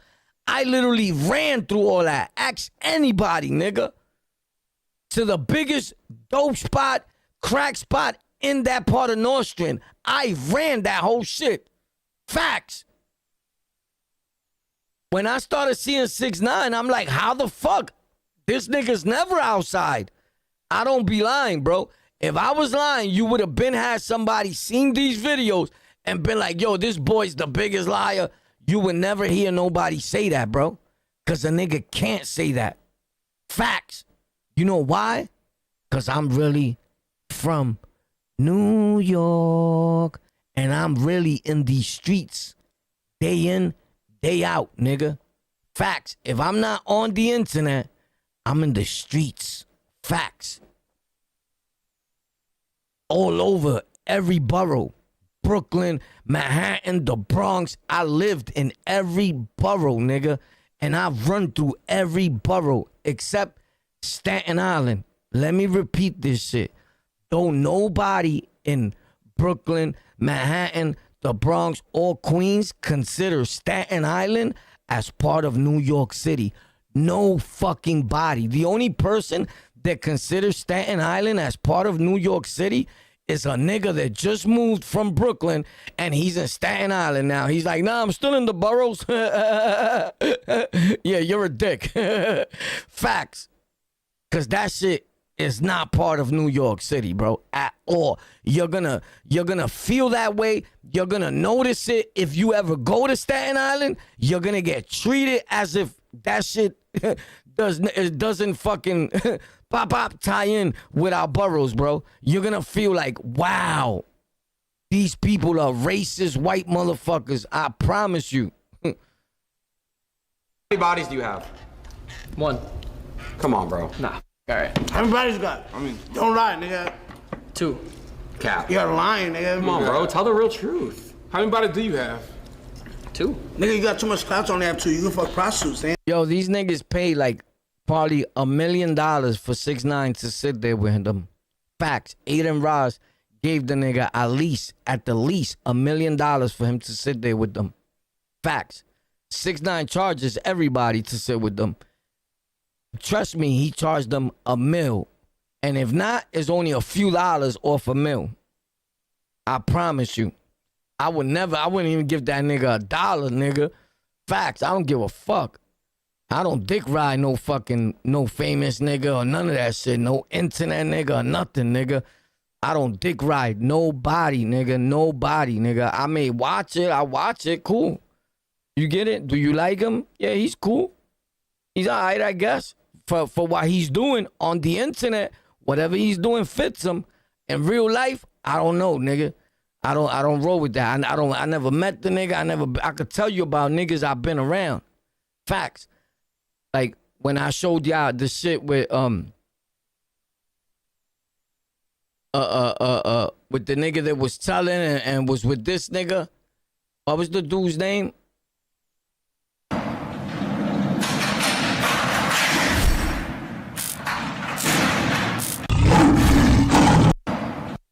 I literally ran through all that. Ask anybody, nigga. To the biggest dope spot, crack spot in that part of Nostrand. I ran that whole shit. Facts. When I started seeing 6ix9ine, I'm like, how the fuck? This nigga's never outside. I don't be lying, bro. If I was lying, you would have had somebody seen these videos and been like, yo, this boy's the biggest liar. You would never hear nobody say that, bro. Because a nigga can't say that. Facts. You know why? Because I'm really from New York. And I'm really in these streets. Day in, day out, nigga. Facts. If I'm not on the internet, I'm in the streets. Facts. All over every borough. Brooklyn, Manhattan, the Bronx. I lived in every borough, nigga. And I've run through every borough except Staten Island. Let me repeat this shit. Don't nobody in Brooklyn, Manhattan, the Bronx, or Queens consider Staten Island as part of New York City. No fucking body. The only person that considers Staten Island as part of New York City is a nigga that just moved from Brooklyn and he's in Staten Island now. He's like, nah, I'm still in the boroughs. Yeah, you're a dick. Facts. Because that shit is not part of New York City, bro, at all. You're gonna feel that way. You're gonna notice it. If you ever go to Staten Island, you're gonna get treated as if that shit doesn't fucking pop tie in with our boroughs, bro. You're gonna feel like, wow, these people are racist white motherfuckers. I promise you. How many bodies do you have? 1. Come on, bro. Nah. All right. How many bodies you got? I mean, don't lie, nigga. 2. Cap. You're lying, nigga. Come on, bro. Tell the real truth. How many bodies do you have? 2. Nigga, you got too much clout, only have 2. You can fuck prostitutes, man. Yo, these niggas pay like probably $1 million for 6ix9ine to sit there with them. Facts. Aiden Ross gave the nigga at the least $1 million for him to sit there with them. Facts. 6ix9ine charges everybody to sit with them. Trust me, he charged them $1 million. And if not, it's only a few dollars off $1 million. I promise you. I wouldn't even give that nigga $1, nigga. Facts. I don't give a fuck. I don't dick ride no famous nigga or none of that shit. No internet nigga or nothing, nigga. I don't dick ride nobody, nigga. Nobody, nigga. I may watch it. I watch it. Cool. You get it? Do you like him? Yeah, he's cool. He's all right, I guess. For what he's doing on the internet, whatever he's doing fits him. In real life, I don't know, nigga. I don't roll with that. I never met the nigga. I could tell you about niggas I've been around. Facts. Like when I showed y'all the shit with with the nigga that was telling and was with this nigga. What was the dude's name?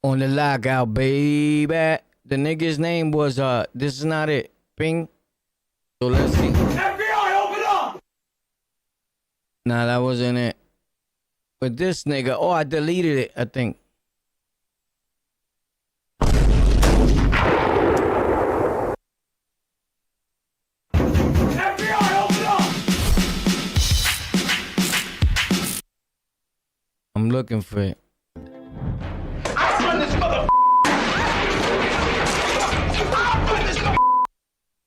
On the lockout, baby. The nigga's name was this is not it. Ping. So let's see. FBI, open up! Nah, that wasn't it. But this nigga, oh, I deleted it, I think. FBI, open up! I'm looking for it.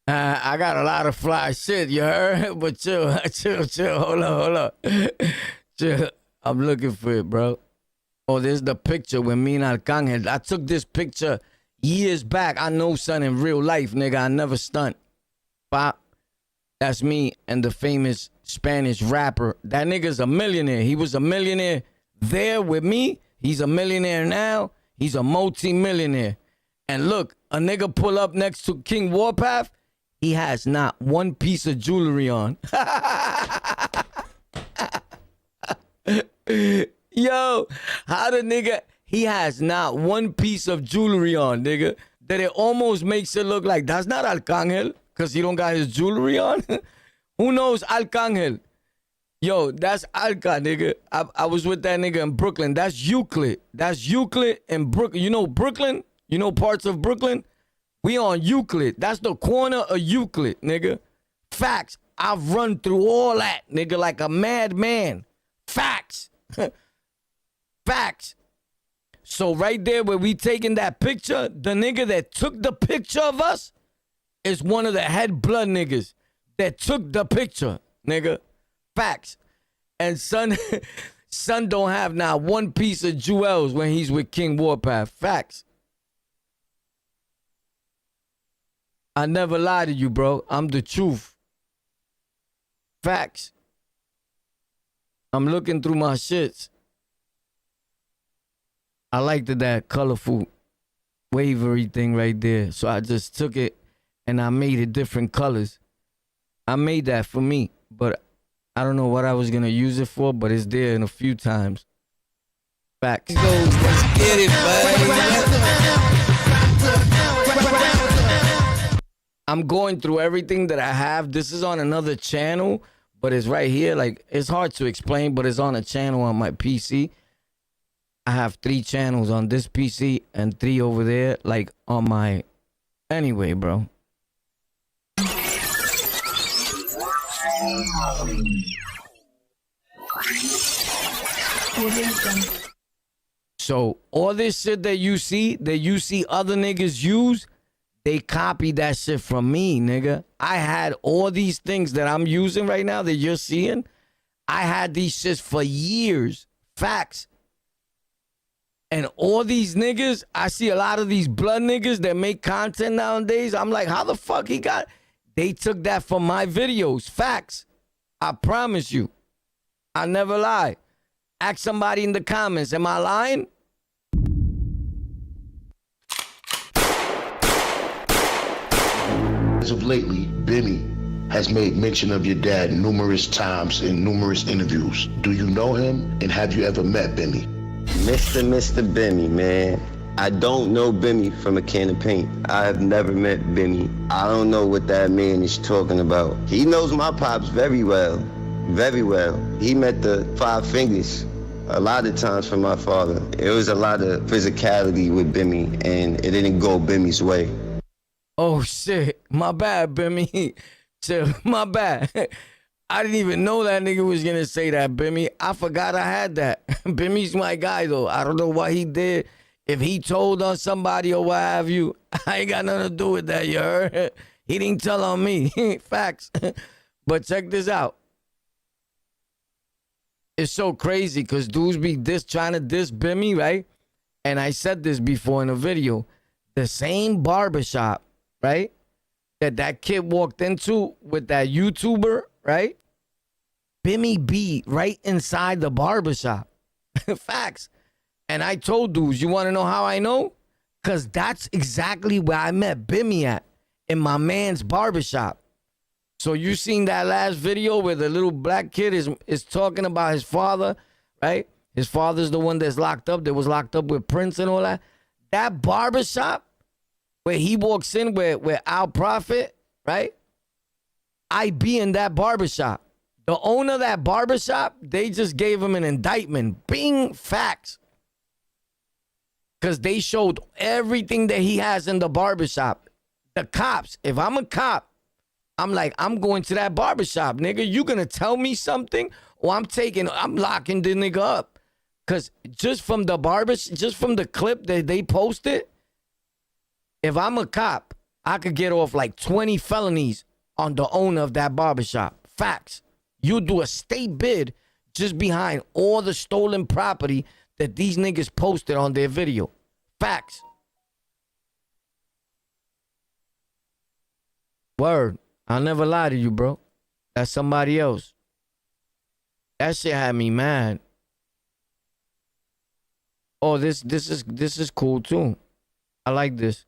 I got a lot of fly shit, you heard? But chill. Hold up. Chill. I'm looking for it, bro. Oh, there's the picture with me and Arcangel. I took this picture years back. I know son in real life, nigga. I never stunt. Pop. That's me and the famous Spanish rapper. That nigga's a millionaire. He was a millionaire there with me. He's a millionaire now. He's a multi-millionaire. And look, a nigga pull up next to King Warpath. He has not one piece of jewelry on. Yo, how the nigga, he has not one piece of jewelry on, nigga. That it almost makes it look like that's not Arcangel because he don't got his jewelry on. Who knows Arcangel? Yo, that's Alca, nigga. I was with that nigga in Brooklyn. That's Euclid. That's Euclid in Brooklyn. You know Brooklyn? You know parts of Brooklyn? We on Euclid. That's the corner of Euclid, nigga. Facts. I've run through all that, nigga, like a madman. Facts. Facts. So right there where we taking that picture, the nigga that took the picture of us is one of the head blood niggas that took the picture, nigga. Facts. And son don't have not one piece of jewels when he's with King Warpath. Facts. I never lie to you, bro. I'm the truth. Facts. I'm looking through my shits. I liked that colorful wavery thing right there. So I just took it and I made it different colors. I made that for me, but I don't know what I was going to use it for, but it's there in a few times. Facts. Let's get it, baby. I'm going through everything that I have. This is on another channel, but it's right here. Like, it's hard to explain, but it's on a channel on my PC. I have 3 channels on this PC and 3 over there, like on my... Anyway, bro. So, all this shit that you see other niggas use, they copied that shit from me, nigga. I had all these things that I'm using right now that you're seeing. I had these shits for years. Facts. And all these niggas, I see a lot of these blood niggas that make content nowadays. I'm like, how the fuck he got... They took that from my videos. Facts. I promise you. I never lie. Ask somebody in the comments. Am I lying? As of lately, Benny has made mention of your dad numerous times in numerous interviews. Do you know him, and have you ever met Benny? Mr. Benny, man. I don't know Benny from a can of paint. I have never met Benny. I don't know what that man is talking about. He knows my pops very well. Very well. He met the 5 fingers a lot of times from my father. It was a lot of physicality with Benny, and it didn't go Benny's way. Oh, shit. My bad, Benny. So, my bad. I didn't even know that nigga was gonna say that, Bimmy. I forgot I had that. Bimmy's my guy, though. I don't know what he did. If he told on somebody or what have you, I ain't got nothing to do with that, you heard? He didn't tell on me. Facts. But check this out. It's so crazy because dudes be trying to diss Bimmy, right? And I said this before in a video. The same barbershop, right, that kid walked into with that YouTuber, right? Bimmy be right inside the barbershop. Facts. And I told dudes, you want to know how I know? Because that's exactly where I met Bimmy at, in my man's barbershop. So you seen that last video where the little black kid is talking about his father, right? His father's the one that's locked up, that was locked up with Prince and all that. That barbershop where he walks in with Al Prophet, right? I be in that barbershop. The owner of that barbershop, they just gave him an indictment. Bing, facts. Because they showed everything that he has in the barbershop. The cops, if I'm a cop, I'm like, I'm going to that barbershop, nigga. You gonna tell me something? Or I'm locking the nigga up. Because just from the clip that they posted, if I'm a cop, I could get off like 20 felonies on the owner of that barbershop. Facts. You do a state bid just behind all the stolen property that these niggas posted on their video. Facts. Word. I'll never lie to you, bro. That's somebody else. That shit had me mad. Oh, this is cool too. I like this.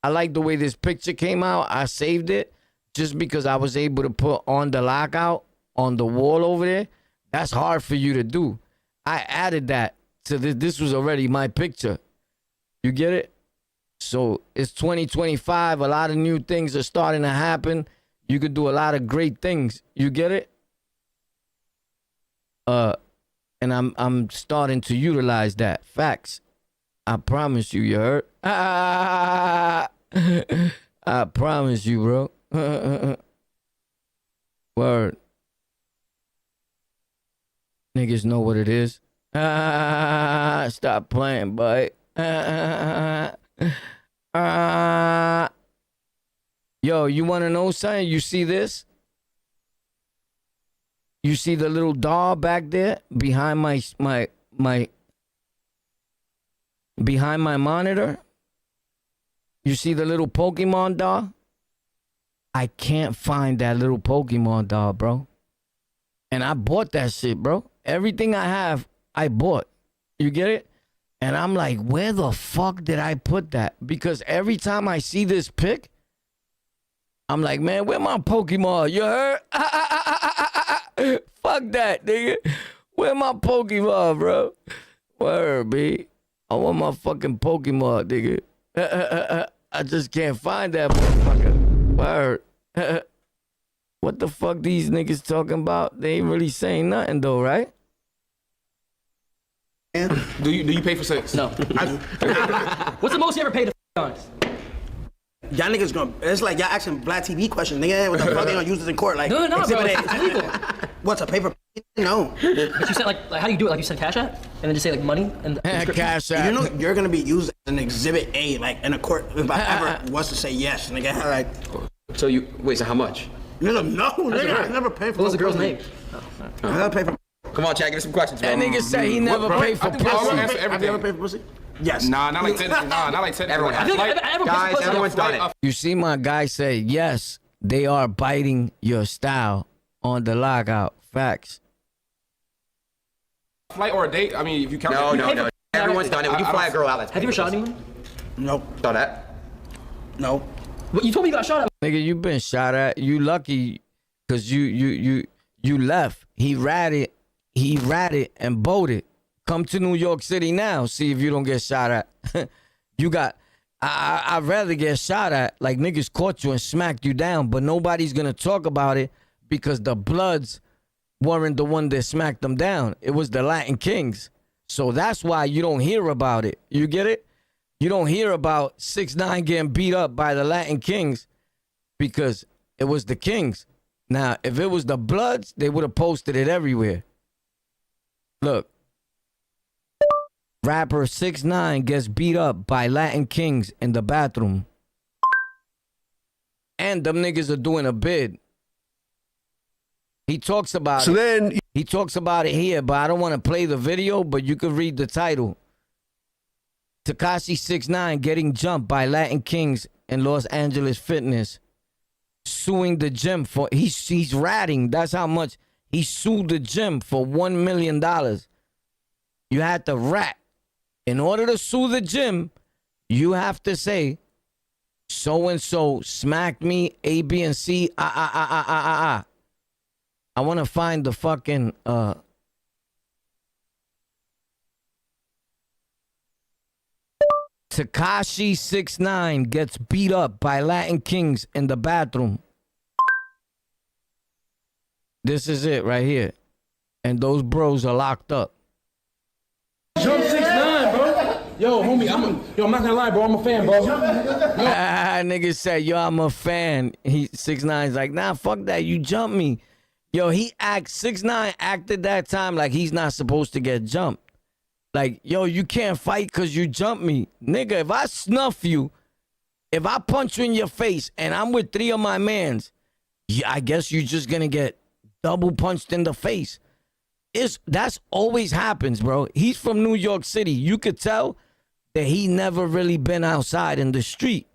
I like the way this picture came out. I saved it just because I was able to put on the lockout on the wall over there. That's hard for you to do. I added that to this. This was already my picture. You get it? So it's 2025. A lot of new things are starting to happen. You could do a lot of great things. You get it? And I'm starting to utilize that. Facts. I promise you, you heard? I promise you, bro. Word. Niggas know what it is. Stop playing, boy. Yo, you want to know something? You see this? You see the little doll back there behind my behind my monitor? You see the little Pokemon doll? I can't find that little Pokemon doll, bro. And I bought that shit, bro. Everything I have, I bought. You get it? And I'm like, where the fuck did I put that? Because every time I see this pic, I'm like, man, where my Pokemon? You heard? Fuck that, nigga. Where my Pokemon, bro? Word, B. I want my fucking Pokemon, nigga. I just can't find that motherfucker. Word. What the fuck these niggas talking about? They ain't really saying nothing though, right? Do you pay for sex? No. What's the most you ever paid to honest? Y'all niggas gonna, it's like y'all asking black TV questions, nigga. What the fuck they gonna use this in court? Like, No, bro, exhibit A. it's illegal. What's a paper? No. But you said like how do you do it? Like you said Cash App? And then just say like money and Cash App. You know you're gonna be used as an exhibit A, like in a court, if I ever was to say yes, nigga. Like, So you, wait, so how much? nigga, I never paid for What was the girl's name? I never paid for Come on, Chad, give me some questions, bro. That nigga said he never paid for I think we all pussy. answer Have you ever paid for pussy? Yes. Nah, not like technically. Nah, not like technically. Everyone has. Guys, everyone's done it. You see my guy say, yes, they are biting your style on the lockout. Facts. Flight or a date? I mean, if you count. No. Everyone's done it. When you fly a girl out, that's Have you ever shot anyone? Nope. Saw that? No. What, you told me you got shot at. Nigga, you been shot at. You lucky because you left. He ratted and boated. Come to New York City now. See if you don't get shot at. You got, I'd rather get shot at like niggas caught you and smacked you down, but nobody's going to talk about it because the Bloods weren't the one that smacked them down. It was the Latin Kings. So that's why you don't hear about it. You get it? You don't hear about 6ix9ine getting beat up by the Latin Kings because it was the Kings. Now, if it was the Bloods, they would have posted it everywhere. Look. Rapper 6ix9ine gets beat up by Latin Kings in the bathroom. And them niggas are doing a bid. He talks about it. He talks about it here, but I don't want to play the video, but you could read the title. Tekashi 6ix9ine getting jumped by Latin Kings in Los Angeles Fitness. Suing the gym for, he's ratting. That's how much he sued the gym for $1 million. You had to rat. In order to sue the gym, you have to say, so-and-so smacked me, A, B, and C, I want to find the fucking, Tekashi 6ix9ine gets beat up by Latin Kings in the bathroom. This is it right here. And those bros are locked up. Jump 6ix9ine, bro. Yo, homie, I'm not gonna lie, bro. I'm a fan, bro. Nigga said, yo, I'm a fan. 6ix9ine's like, nah, fuck that. You jumped me. Yo, 6ix9ine acted that time like he's not supposed to get jumped. Like, yo, you can't fight because you jumped me. Nigga, if I snuff you, if I punch you in your face and I'm with 3 of my mans, yeah, I guess you're just gonna get double punched in the face. That's always happens, bro. He's from New York City. You could tell that he never really been outside in the street.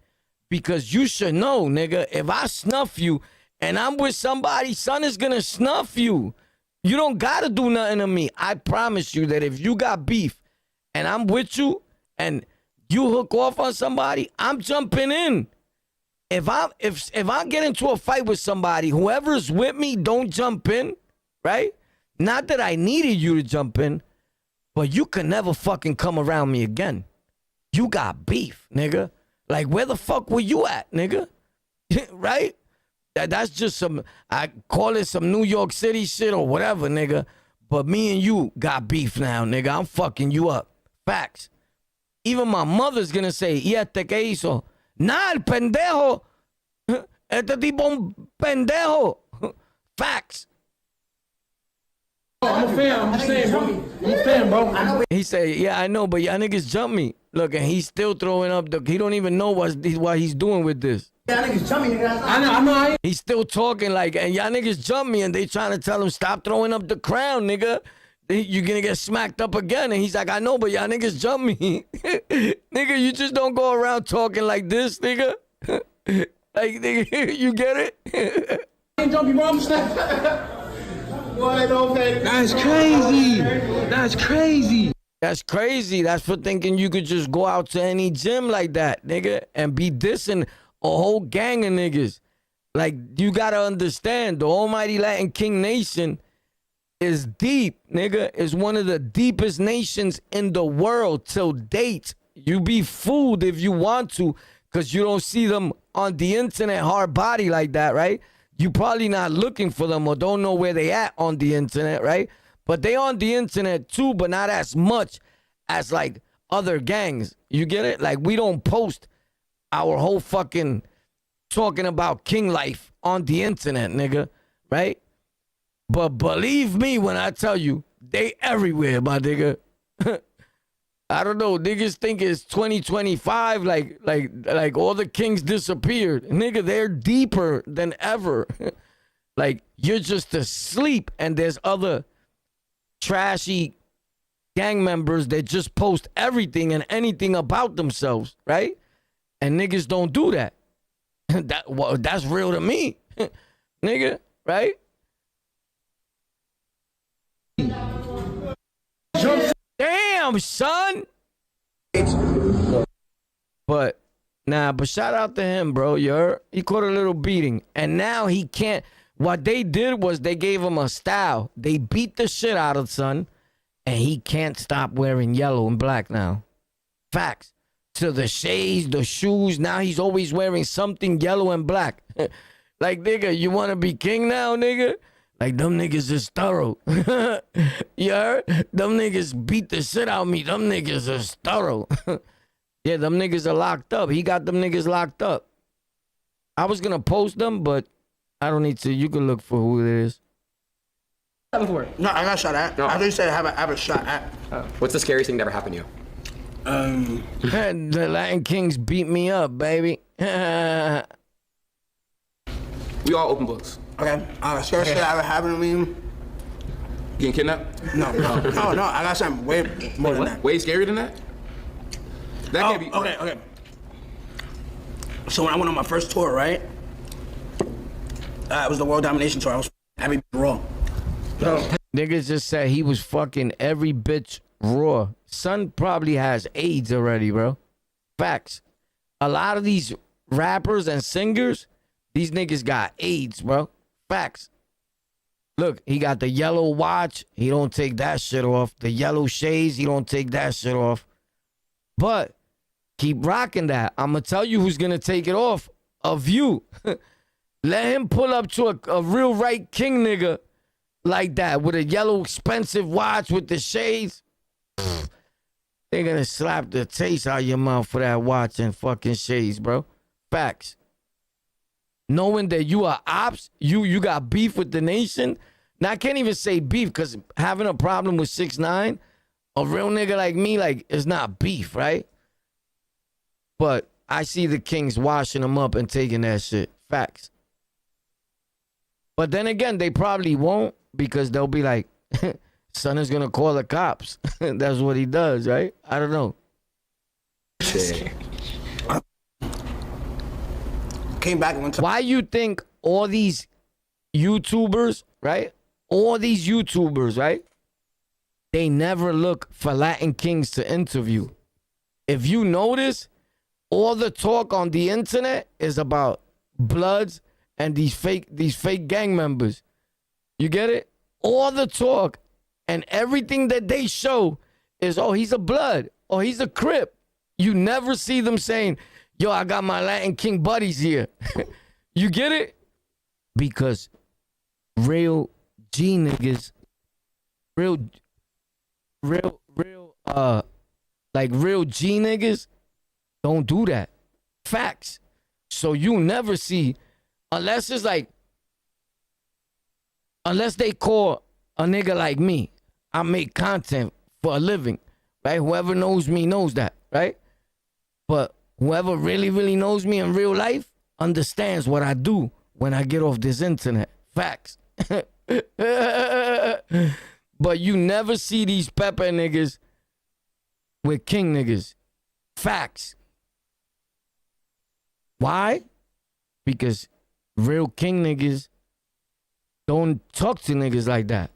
Because you should know, nigga, if I snuff you and I'm with somebody, son is gonna snuff you. You don't gotta do nothing to me. I promise you that if you got beef and I'm with you and you hook off on somebody, I'm jumping in. If I get into a fight with somebody, whoever's with me, don't jump in, right? Not that I needed you to jump in, but you can never fucking come around me again. You got beef, nigga. Like, where the fuck were you at, nigga? Right? That's just some, I call it some New York City shit or whatever, nigga. But me and you got beef now, nigga. I'm fucking you up. Facts. Even my mother's gonna say, ¿y este qué hizo? Nah, el pendejo. Este tipo un pendejo. Facts. I'm a fan. I'm just saying, bro. I'm a fan, bro. He said, yeah, I know, but y'all niggas jump me. Look, and he's still throwing up he don't even know what he's doing with this. Y'all niggas jump me, nigga. I know. He's still talking like, and y'all niggas jump me, and they trying to tell him, stop throwing up the crown, nigga. You're gonna get smacked up again. And he's like, I know, but y'all niggas jump me. Nigga, you just don't go around talking like this, nigga. Like, nigga, you get it? Jump you, bro. I'm That's crazy. That's crazy. That's crazy. That's for thinking you could just go out to any gym like that, nigga, and be dissing a whole gang of niggas. Like, you gotta understand, the almighty Latin King Nation is deep, nigga. Is one of the deepest nations in the world till date. You be fooled if you want to, because you don't see them on the internet hard body like that, right? You probably not looking for them or don't know where they at on the internet, right? But they on the internet too, but not as much as like other gangs. You get it? Like, we don't post our whole fucking talking about king life on the internet, nigga, right? But believe me when I tell you, they everywhere, my nigga. I don't know, niggas think it's 2025, like all the kings disappeared. Nigga, they're deeper than ever. Like, you're just asleep, and there's other trashy gang members that just post everything and anything about themselves, right? And niggas don't do that. That's real to me, nigga, right? Damn, son. But shout out to him, bro. He caught a little beating, and now he can't. What they did was they gave him a style. They beat the shit out of son, and he can't stop wearing yellow and black now. Facts. To the shades, the shoes. Now he's always wearing something yellow and black. Like, nigga, you want to be king now, nigga? Like, them niggas is thorough. You heard? Them niggas beat the shit out of me. Them niggas is thorough. Yeah, them niggas are locked up. He got them niggas locked up. I was going to post them, but I don't need to. You can look for who it is. Before. No, I got shot at. No. I thought you said I have a shot at. What's the scariest thing that ever happened to you? The Latin Kings beat me up, baby. We all open books. Okay. Scariest shit that ever happened to me. Getting kidnapped? No. I got something way more than that. Way scarier than that? That can't be. Okay. So when I went on my first tour, right? It was the World Domination Tour. I was every raw. Niggas just said he was fucking every bitch raw. Son probably has AIDS already, bro. Facts. A lot of these rappers and singers, these niggas got AIDS, bro. Facts. Look, he got the yellow watch. He don't take that shit off. The yellow shades, he don't take that shit off. But keep rocking that. I'm going to tell you who's going to take it off of you. Let him pull up to a real right king nigga like that with a yellow expensive watch with the shades. They're going to slap the taste out of your mouth for that watch and fucking shades, bro. Facts. Knowing that you are ops, you got beef with the nation. Now, I can't even say beef because having a problem with 6ix9ine, a real nigga like me, like, it's not beef, right? But I see the Kings washing them up and taking that shit. Facts. But then again, they probably won't because they'll be like, son is going to call the cops. That's what he does, right? I don't know. Shit. Came back one time. Why you think all these YouTubers, right? All these YouTubers, right? They never look for Latin Kings to interview. If you notice, all the talk on the internet is about Bloods and these fake gang members. You get it? All the talk and everything that they show is, oh, he's a Blood. Oh, he's a Crip. You never see them saying, yo, I got my Latin King buddies here. You get it? Because real G niggas, real G niggas don't do that. Facts. So you never see, unless they call a nigga like me. I make content for a living, right? Whoever knows me knows that, right? But whoever really, really knows me in real life understands what I do when I get off this internet. Facts. But you never see these pepper niggas with king niggas. Facts. Why? Because real king niggas don't talk to niggas like that.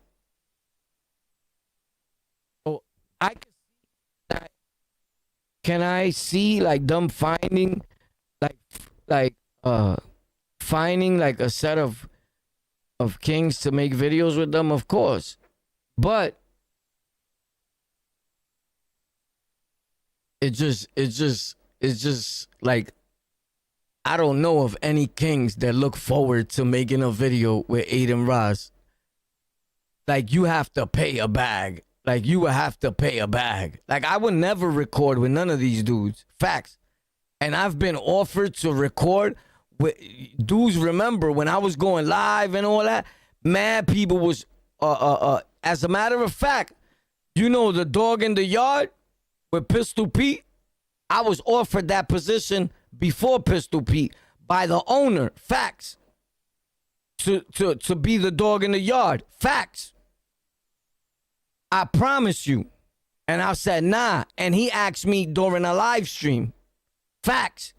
Oh, can I see like them finding finding like a set of kings to make videos with them? Of course. But it's just like, I don't know of any kings that look forward to making a video with Aiden Ross. Like, you have to pay a bag. Like, you would have to pay a bag. Like, I would never record with none of these dudes. Facts. And I've been offered to record with dudes. Remember when I was going live and all that? Mad people was, as a matter of fact, you know the dog in the yard with Pistol Pete? I was offered that position before Pistol Pete by the owner. Facts. To be the dog in the yard. Facts. I promise you. And I said, nah. And he asked me during a live stream. Facts.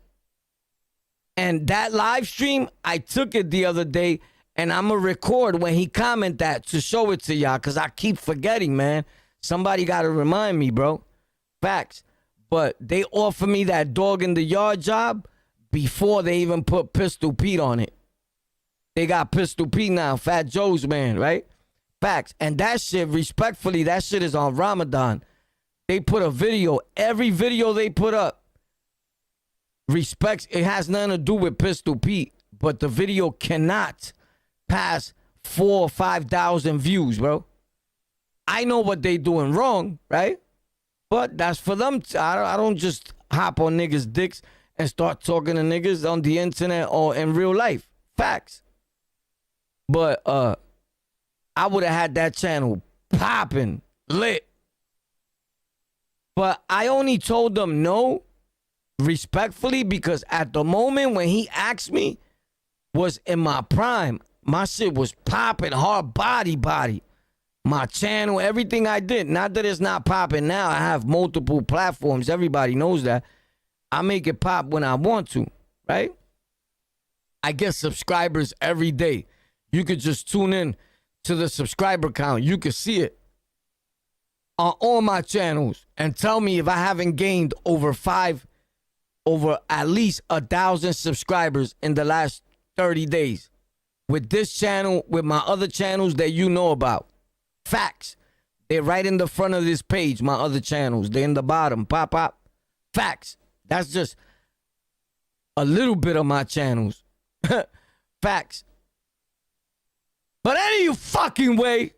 And that live stream, I took it the other day, and I'm going to record when he comment that to show it to y'all, because I keep forgetting, man. Somebody got to remind me, bro. Facts. But they offered me that dog in the yard job before they even put Pistol Pete on it. They got Pistol Pete now, Fat Joe's man, right? Facts. And that shit, respectfully, that shit is on Ramadan. They put a video, every video they put up, respects, it has nothing to do with Pistol Pete, but the video cannot pass 4,000 or 5,000 views, bro. I know what they doing wrong, right? But that's for them. I don't just hop on niggas' dicks and start talking to niggas on the internet or in real life. Facts. But I would have had that channel popping, lit. But I only told them no, respectfully, because at the moment when he asked me, was in my prime. My shit was popping hard, body. My channel, everything I did. Not that it's not popping now. I have multiple platforms. Everybody knows that. I make it pop when I want to, right? I get subscribers every day. You could just tune in to the subscriber count. You could see it on all my channels and tell me if I haven't gained over at least 1,000 subscribers in the last 30 days. With this channel, with my other channels that you know about. Facts. They're right in the front of this page, my other channels. They're in the bottom. Pop. Facts. That's just a little bit of my channels. Facts. But any fucking way.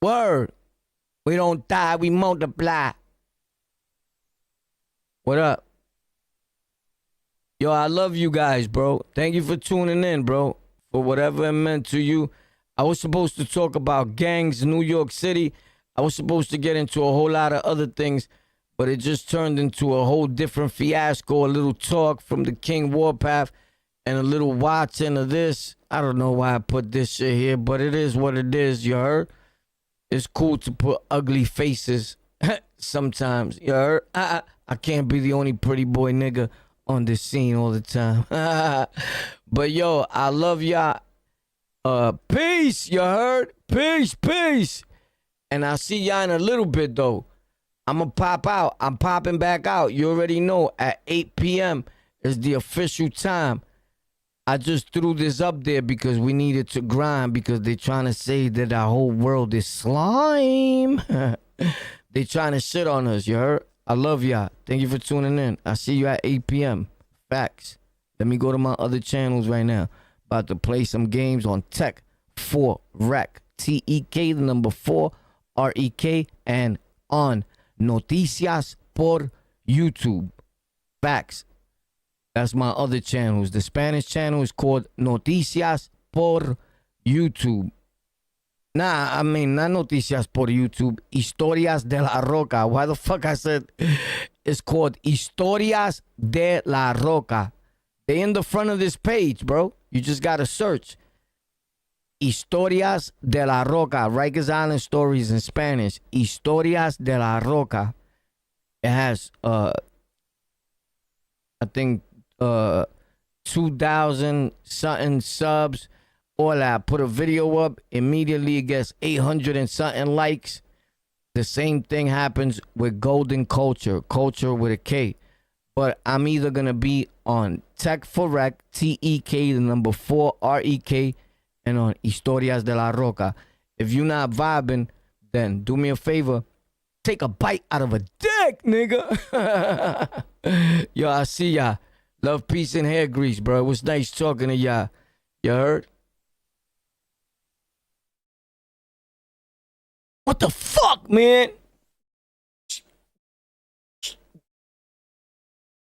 Word. We don't die, we multiply. What up? Yo, I love you guys, bro. Thank you for tuning in, bro. For whatever it meant to you. I was supposed to talk about gangs, New York City. I was supposed to get into a whole lot of other things, but it just turned into a whole different fiasco. A little talk from the King Warpath and a little watching of this. I don't know why I put this shit here, but it is what it is, you heard? It's cool to put ugly faces sometimes, you heard? I can't be the only pretty boy nigga on this scene all the time. But yo, I love y'all. Peace, you heard? Peace. And I'll see y'all in a little bit though. I'ma pop out. I'm popping back out. You already know at 8 p.m. is the official time. I just threw this up there because we needed to grind because they trying to say that our whole world is slime. They trying to shit on us, you heard? I love y'all. Thank you for tuning in. I'll see you at 8 p.m. Facts. Let me go to my other channels right now. About to play some games on Tech 4 Rec. T-E-K, the number 4, R-E-K, and on Noticias por YouTube. Facts. That's my other channels. The Spanish channel is called Noticias por YouTube. Nah, I mean, not Noticias por YouTube. Historias de la Roca. Why the fuck I said it's called Historias de la Roca. They in the front of this page, bro. You just gotta search. Historias de la Roca. Rikers Island stories in Spanish. Historias de la Roca. It has, I think, 2,000 something subs. All that. Put a video up, immediately it gets 800 and something likes. The same thing happens with Golden Culture with a K. But I'm either gonna be on Tech for Rec, T-E-K, the number 4, R-E-K, and on Historias de la Roca. If you're not vibing, then do me a favor, take a bite out of a dick, nigga. Yo, I see y'all. Love, peace, and hair grease, bro. It was nice talking to y'all. You heard? What the fuck, man?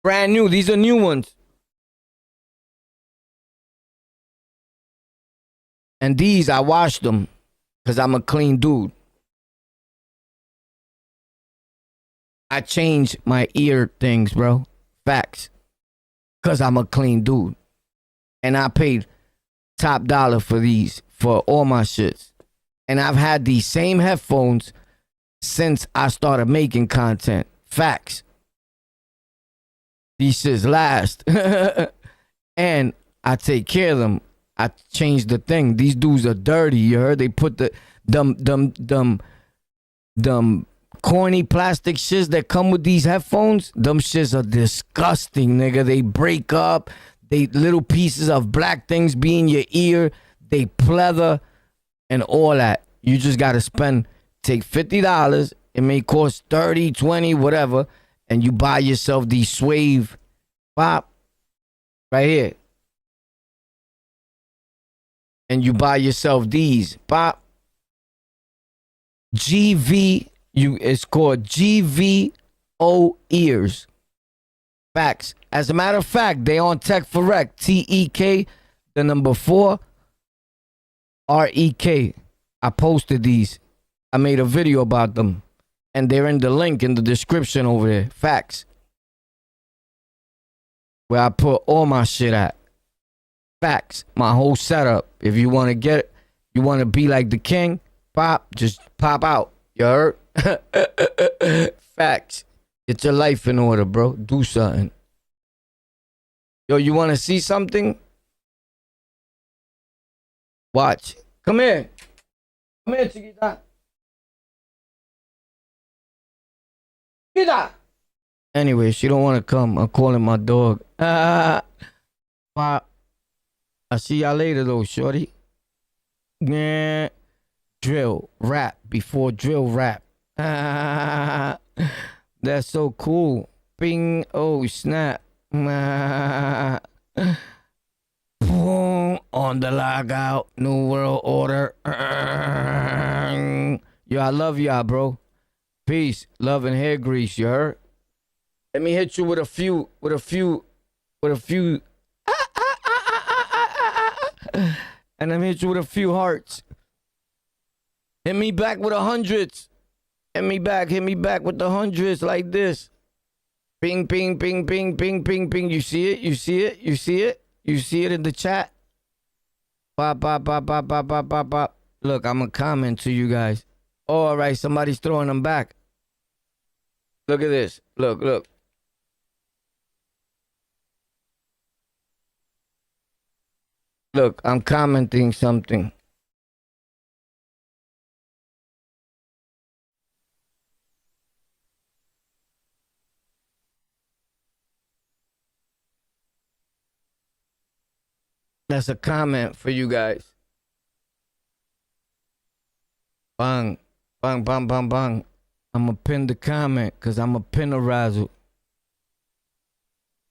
Brand new. These are new ones. And these, I washed them because I'm a clean dude. I changed my ear things, bro. Facts. Because I'm a clean dude. And I paid top dollar for these, for all my shits. And I've had these same headphones since I started making content. Facts. These shits last. And I take care of them. I changed the thing. These dudes are dirty, you heard? They put the dumb corny plastic shits that come with these headphones. Them shits are disgusting, nigga. They break up. They little pieces of black things be in your ear. They pleather and all that. You just gotta take $50. It may cost 30, 20, whatever. And you buy yourself these Swave pop right here. And you buy yourself these pop GV. It's called GVO ears. Facts. As a matter of fact, they on Tech for Rec. TEK, The number 4, REK. I posted these. I made a video about them. And they're in the link in the description over there. Facts. Where I put all my shit at. Facts. My whole setup. If you want to get it, you want to be like the king, pop, just pop out. You heard? Facts. Get your life in order, bro. Do something. Yo, you want to see something? Watch. Come here. Come here, chiquita. Chiquita. Anyway, she don't want to come. I'm calling my dog. Pop. I'll see y'all later, though, shorty. Yeah. Drill. Rap. Before drill rap. That's so cool. Bing. Oh, snap. Boom. On the lockout. New world order. Yo, I love y'all, bro. Peace. Love and hair grease, you heard? Let me hit you with a few. And let me hit you with a few hearts. Hit me back with 100s. Hit me back with the 100s like this. Ping, ping, ping, ping, ping, ping, ping. You see it? You see it? You see it? You see it in the chat? Pop, pop, pop, pop, pop, pop, pop, pop. Look, I'm going to comment to you guys. Oh, all right, somebody's throwing them back. Look at this. Look, look. Look, I'm commenting something. That's a comment for you guys. Bang, bang, bang, bang, bang. I'm going to pin the comment because I'm a pinnerizer.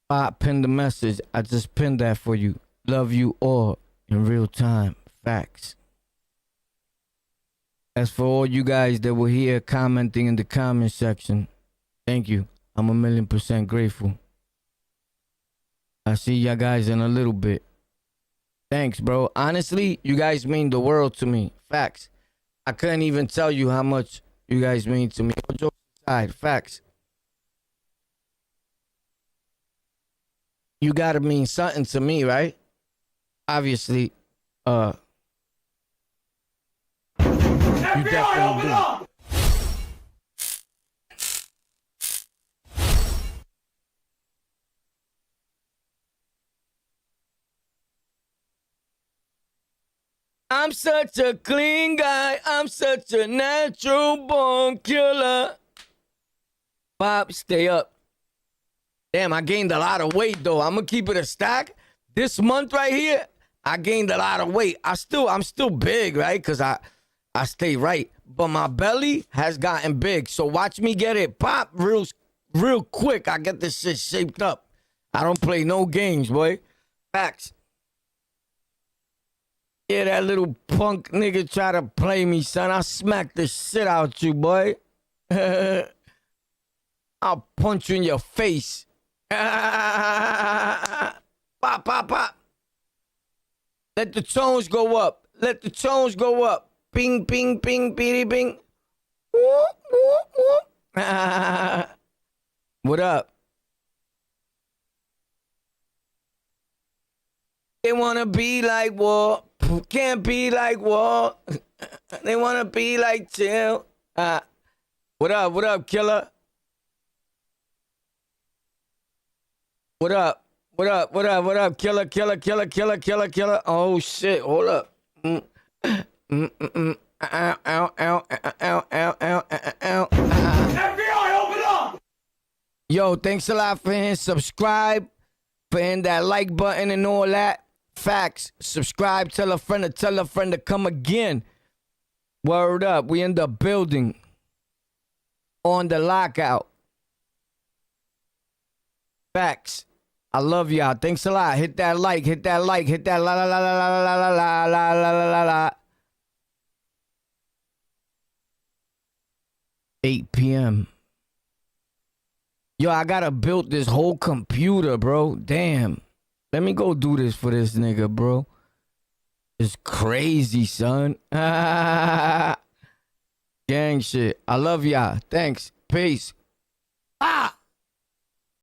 I pinned the message. I just pinned that for you. Love you all in real time. Facts. As for all you guys that were here commenting in the comment section, thank you. I'm 1,000,000% grateful. I'll see y'all guys in a little bit. Thanks, bro. Honestly, you guys mean the world to me. Facts. I couldn't even tell you how much you guys mean to me. Jokes aside, facts. You gotta mean something to me, right? Obviously, you definitely do. I'm such a clean guy. I'm such a natural born killer. Pop, stay up. Damn, I gained a lot of weight though. I'm gonna keep it a stack. This month right here, I gained a lot of weight. I'm still big, right? Cause I stay right. But my belly has gotten big. So watch me get it pop real quick. I get this shit shaped up. I don't play no games, boy. Facts. Yeah, that little punk nigga try to play me, son. I'll smack the shit out you, boy. I'll punch you in your face. Pop, pop, pop. Let the tones go up. Let the tones go up. Bing, bing, bing, beady, bing. Whoop, whoop, whoop. What up? They wanna be like what? Can't be like what? They wanna be like chill. What up? What up, killer? What up? What up? What up? What up? Killer, killer, killer, killer, killer, killer. Oh shit! Hold up. Ow, ow, ow, ow, ow, ow, ow, ow. FBI, open up! Yo, thanks a lot for hitting subscribe, for hitting that like button and all that. Facts. Subscribe. Tell a friend to come again. Word up. We in the building. On the lockout. Facts. I love y'all. Thanks a lot. Hit that like. Hit that like. Hit that la la la la la la la la la la la la. 8 p.m. Yo, I gotta build this whole computer, bro. Damn. Let me go do this for this nigga, bro. It's crazy, son. Gang shit. I love y'all. Thanks. Peace. Ah!